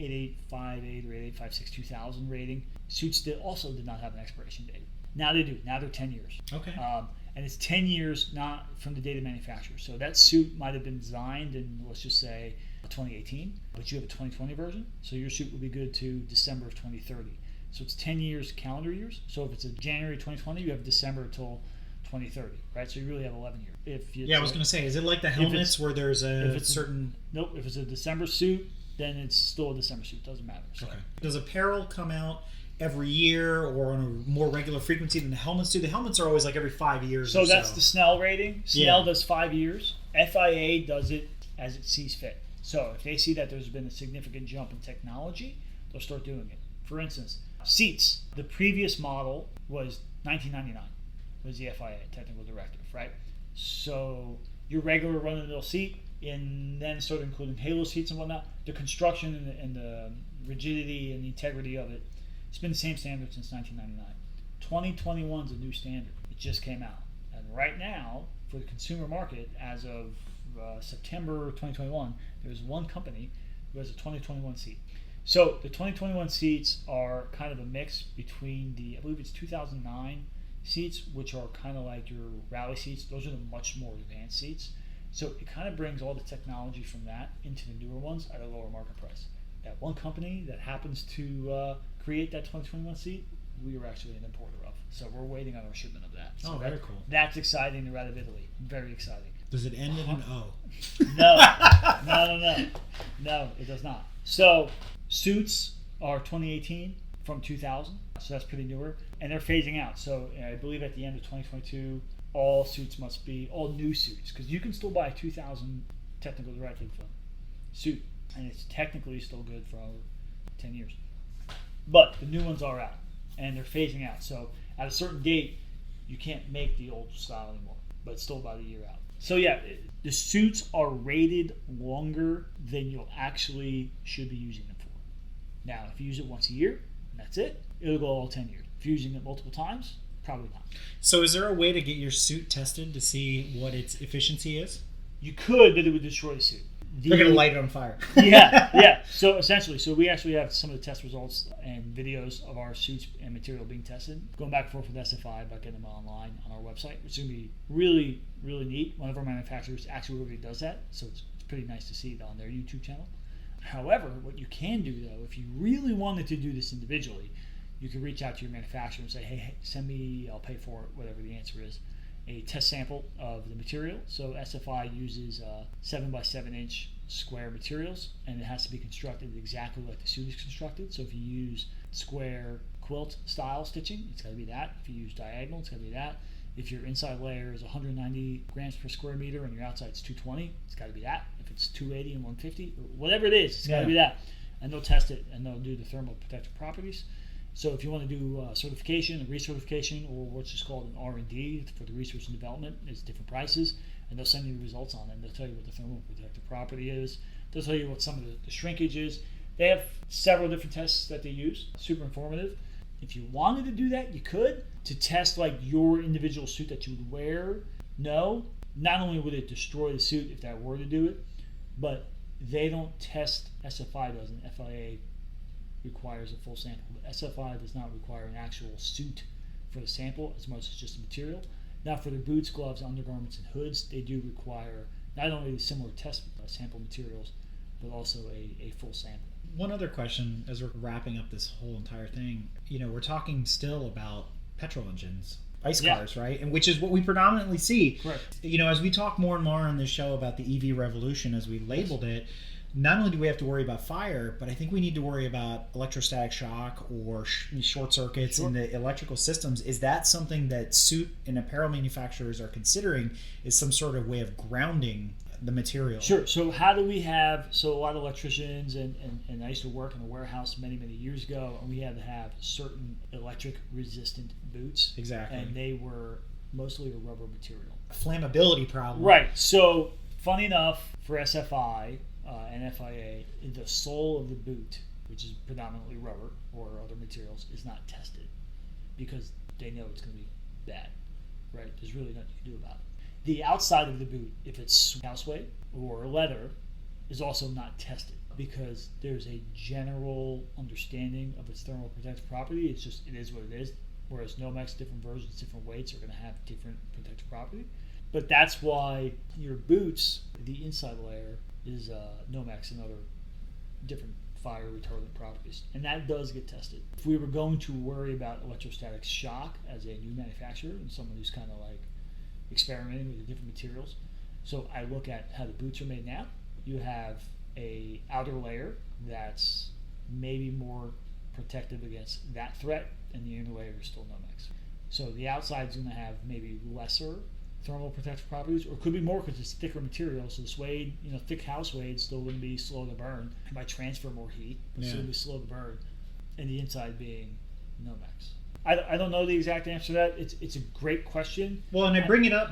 8858 or 8856-2000 rating, suits also did not have an expiration date. Now they do. Now they're 10 years. Okay. And it's 10 years not from the date of manufacture. So that suit might have been designed in, let's just say, 2018, but you have a 2020 version. So your suit will be good to December of 2030. So it's 10 years, calendar years. So if it's a January 2020, you have December until 2030, right? So you really have 11 years. I was going to say, is it like the helmets where there's a certain... Nope. If it's a December suit, then it's still a December suit. Doesn't matter. So. Okay. Does apparel come out every year or on a more regular frequency than the helmets do? The helmets are always like every 5 years so that's the Snell rating. Snell does 5 years. FIA does it as it sees fit. So if they see that there's been a significant jump in technology, they'll start doing it. For instance, seats. The previous model was 1999, was the FIA technical directive, right? So your regular run-of-the-mill seat, and then start including halo seats and whatnot, the construction and the rigidity and the integrity of it, it's been the same standard since 1999. 2021 is a new standard. It just came out. And right now, for the consumer market, as of September 2021, there's one company who has a 2021 seat. So the 2021 seats are kind of a mix between I believe it's 2009 seats, which are kind of like your rally seats. Those are the much more advanced seats. So it kind of brings all the technology from that into the newer ones at a lower market price. That one company that happens to create that 2021 seat, we were actually an importer of. So we're waiting on our shipment of that. So very cool. That's exciting. They're out of Italy. Very exciting. Does it end in an O? No, it does not. So suits are 2018 from 2000. So that's pretty newer. And they're phasing out. So I believe at the end of 2022, all suits must be, all new suits, because you can still buy a 2000 technical directive suit, and it's technically still good for over 10 years. But the new ones are out, and they're phasing out. So at a certain date, you can't make the old style anymore, but it's still about a year out. So yeah, the suits are rated longer than you'll actually should be using them for. Now, if you use it once a year, and that's it, it'll go all 10 years. If you're using it multiple times, probably not. So is there a way to get your suit tested to see what its efficiency is? You could, but it would destroy the suit. They're going to light it on fire. yeah. So essentially, we actually have some of the test results and videos of our suits and material being tested. Going back and forth with SFI about getting them online on our website, which is going to be really, really neat. One of our manufacturers actually already does that, so it's pretty nice to see it on their YouTube channel. However, what you can do, though, if you really wanted to do this individually, you can reach out to your manufacturer and say, hey, send me, I'll pay for it, whatever the answer is, a test sample of the material. So SFI uses 7x7 inch square materials, and it has to be constructed exactly like the suit is constructed. So if you use square quilt style stitching, it's got to be that. If you use diagonal, it's got to be that. If your inside layer is 190 grams per square meter and your outside's 220, it's got to be that. If it's 280 and 150, whatever it is, it's got to be that. And they'll test it, and they'll do the thermal protective properties. So if you want to do certification, a recertification, or what's just called an R&D for the research and development, it's different prices, and they'll send you the results on it. They'll tell you what the thermal protective property is. They'll tell you what some of the shrinkage is. They have several different tests that they use. Super informative. If you wanted to do that, you could. To test like your individual suit that you would wear, no. Not only would it destroy the suit if that were to do it, but they don't test, SFI doesn't, FIA requires a full sample. But SFI does not require an actual suit for the sample as much as just a material. Now for the boots, gloves, undergarments, and hoods, they do require not only the similar test sample materials, but also a full sample. One other question as we're wrapping up this whole entire thing, we're talking still about petrol engines, ICE cars, right? And which is what we predominantly see. Correct. As we talk more and more on this show about the EV revolution, as we labeled it, not only do we have to worry about fire, but I think we need to worry about electrostatic shock or short circuits in the electrical systems. Is that something that suit and apparel manufacturers are considering, is some sort of way of grounding the material? Sure. So how do we have, a lot of electricians, and I used to work in a warehouse many, many years ago, and we had to have certain electric resistant boots. Exactly. And they were mostly a rubber material. Flammability problem. Right. So funny enough, for SFI, and FIA, the sole of the boot, which is predominantly rubber or other materials, is not tested because they know it's going to be bad, right? There's really nothing you can do about it. The outside of the boot, if it's house suede or leather, is also not tested because there's a general understanding of its thermal protective property. It is what it is. Whereas Nomex, different versions, different weights are going to have different protective property. But that's why your boots, the inside layer, is Nomex and other different fire retardant properties. And that does get tested. If we were going to worry about electrostatic shock as a new manufacturer and someone who's kind of like experimenting with the different materials, so I look at how the boots are made now. You have a outer layer that's maybe more protective against that threat, and the inner layer is still Nomex. So the outside is going to have maybe lesser thermal protective properties, or it could be more because it's thicker material. So the suede, thick house suede, still going to be slow to burn. It might transfer more heat, but still be slow to burn. And the inside being Nomex. I don't know the exact answer to that. It's a great question. Well, and I bring it up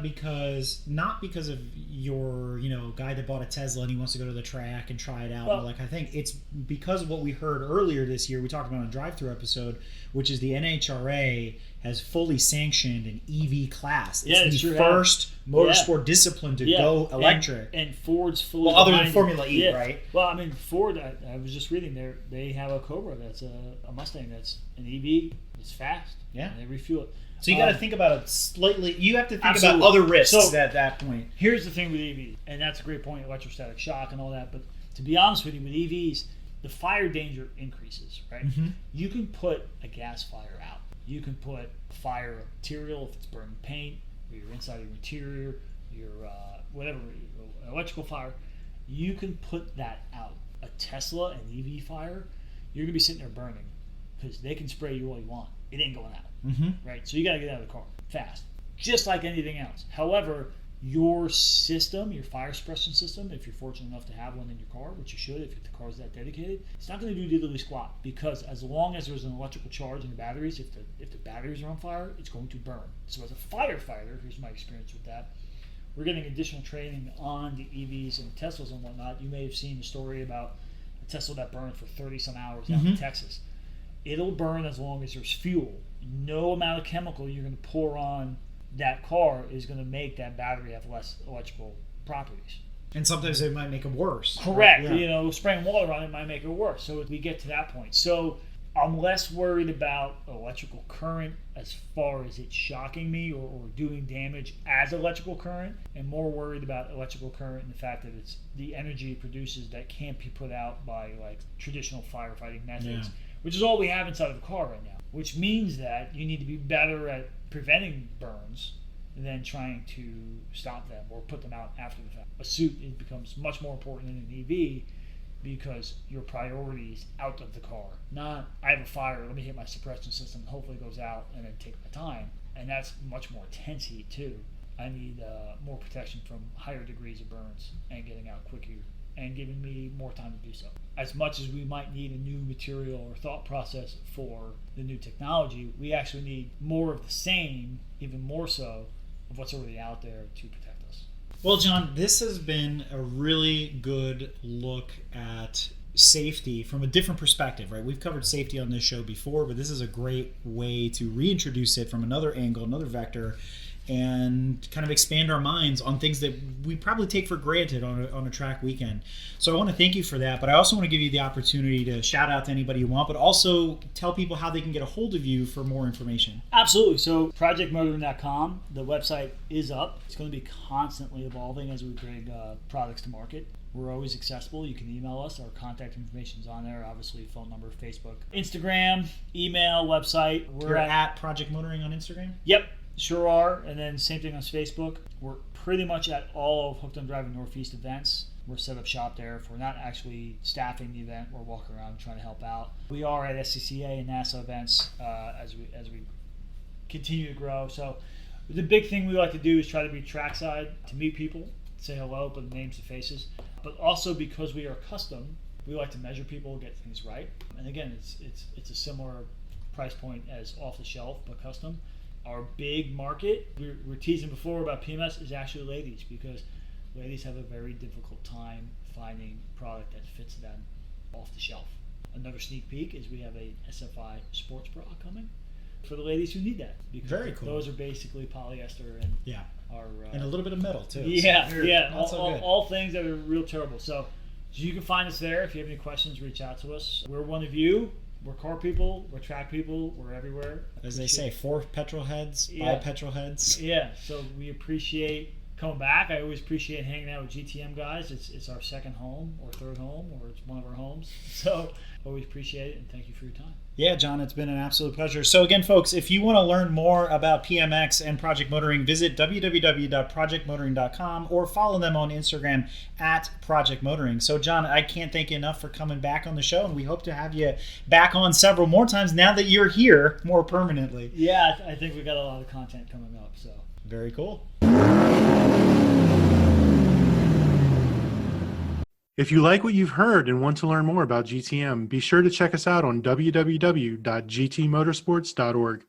not because of your guy that bought a Tesla and he wants to go to the track and try it out. Well, I think it's because of what we heard earlier this year. We talked about on a drive-through episode, which is the NHRA has fully sanctioned an EV class. It's the first motorsport discipline to go electric. And Ford's fully other than Formula E, right? Well, I mean, Ford. I was just reading there. They have a Cobra that's a Mustang that's an EV. It's fast. Yeah. And they refuel it. So you got to think about it slightly. You have to think Absolutely. about other risks So, at that point. Here's the thing with EV, and that's a great point, electrostatic shock and all that. But to be honest with you, with EVs, the fire danger increases, right? Mm-hmm. You can put a gas fire out. You can put fire material if it's burning paint, or your inside of your interior, your whatever, electrical fire. You can put that out. A Tesla, an EV fire, you're going to be sitting there burning because they can spray you all you want. It ain't going out, right? So you got to get out of the car fast, just like anything else. However, your system, your fire suppression system, if you're fortunate enough to have one in your car, which you should if the car is that dedicated, it's not going to do diddly squat because as long as there's an electrical charge in the batteries, if the batteries are on fire, it's going to burn. So as a firefighter, here's my experience with that. We're getting additional training on the EVs and Teslas and whatnot. You may have seen the story about a Tesla that burned for 30-some hours out in Texas. It'll burn as long as there's fuel. No amount of chemical you're going to pour on that car is going to make that battery have less electrical properties. And sometimes it might make it worse. Correct. Yeah. Spraying water on it might make it worse. So we get to that point. So I'm less worried about electrical current as far as it shocking me or doing damage as electrical current, and more worried about electrical current and the fact that it's the energy it produces that can't be put out by like traditional firefighting methods. Which is all we have inside of the car right now, which means that you need to be better at preventing burns than trying to stop them or put them out after the fact. A suit, it becomes much more important in an EV because your priority is out of the car. Not, I have a fire, let me hit my suppression system, hopefully it goes out, and then take my time. And that's much more intense heat too. I need more protection from higher degrees of burns and getting out quicker and giving me more time to do so. As much as we might need a new material or thought process for the new technology, we actually need more of the same, even more so, of what's already out there to protect us. Well, John, this has been a really good look at safety from a different perspective, right? We've covered safety on this show before, but this is a great way to reintroduce it from another angle, another vector, and kind of expand our minds on things that we probably take for granted on a track weekend. So I want to thank you for that, but I also want to give you the opportunity to shout out to anybody you want, but also tell people how they can get a hold of you for more information. Absolutely. So projectmotoring.com, the website is up. It's going to be constantly evolving as we bring products to market. We're always accessible. You can email us. Our contact information is on there. Obviously, phone number, Facebook, Instagram, email, website. You're at Project Motoring on Instagram? Yep. Sure are. And then same thing on Facebook. We're pretty much at all of Hooked on Driving Northeast events. We're set up shop there. If we're not actually staffing the event, we're walking around trying to help out. We are at SCCA and NASA events as we continue to grow. So the big thing we like to do is try to be trackside to meet people, say hello, put names to faces. But also because we are custom, we like to measure people, get things right. And again, it's a similar price point as off the shelf, but custom. Our big market, we were teasing before about PMS, is actually ladies, because Ladies have a very difficult time finding product that fits them off the shelf. Another sneak peek is we have a SFI sports bra coming for the ladies who need that. Because Very cool. Those are basically polyester and are and a little bit of metal too. All things that are real terrible. So you can find us there. If you have any questions, reach out to us. We're one of you. We're car people. We're track people. We're everywhere. As they say, 4 petrol heads, 5 petrol heads. Yeah. So we appreciate coming back. I always appreciate hanging out with GTM guys. It's our second home or third home, or it's one of our homes. So always appreciate it, and thank you for your time. Yeah, John, it's been an absolute pleasure. So again, folks, if you want to learn more about PMX and Project Motoring, visit www.projectmotoring.com or follow them on Instagram at Project Motoring. So John, I can't thank you enough for coming back on the show, and we hope to have you back on several more times now that you're here more permanently. Yeah, I think we've got a lot of content coming up. So very cool. If you like what you've heard and want to learn more about GTM, be sure to check us out on www.gtmotorsports.org.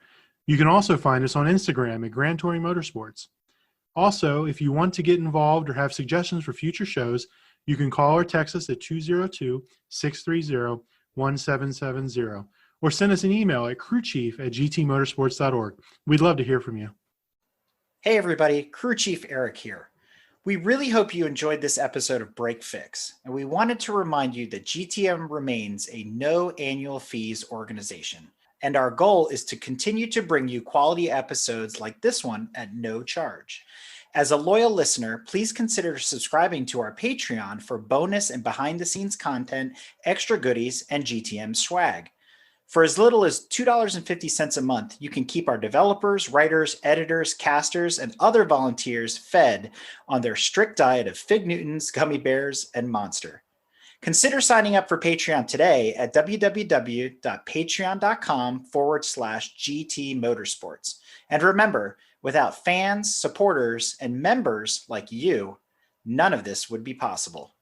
You can also find us on Instagram at Grand Touring Motorsports. Also, if you want to get involved or have suggestions for future shows, you can call or text us at 202-630-1770 or send us an email at crewchief@gtmotorsports.org. We'd love to hear from you. Hey everybody, Crew Chief Eric here. We really hope you enjoyed this episode of Break Fix, and we wanted to remind you that GTM remains a no annual fees organization, and our goal is to continue to bring you quality episodes like this one at no charge. As a loyal listener, please consider subscribing to our Patreon for bonus and behind-the-scenes content, extra goodies, and GTM swag. For as little as $2.50 a month, you can keep our developers, writers, editors, casters, and other volunteers fed on their strict diet of Fig Newtons, gummy bears, and Monster. Consider signing up for Patreon today at www.patreon.com/GT Motorsports. And remember, without fans, supporters, and members like you, none of this would be possible.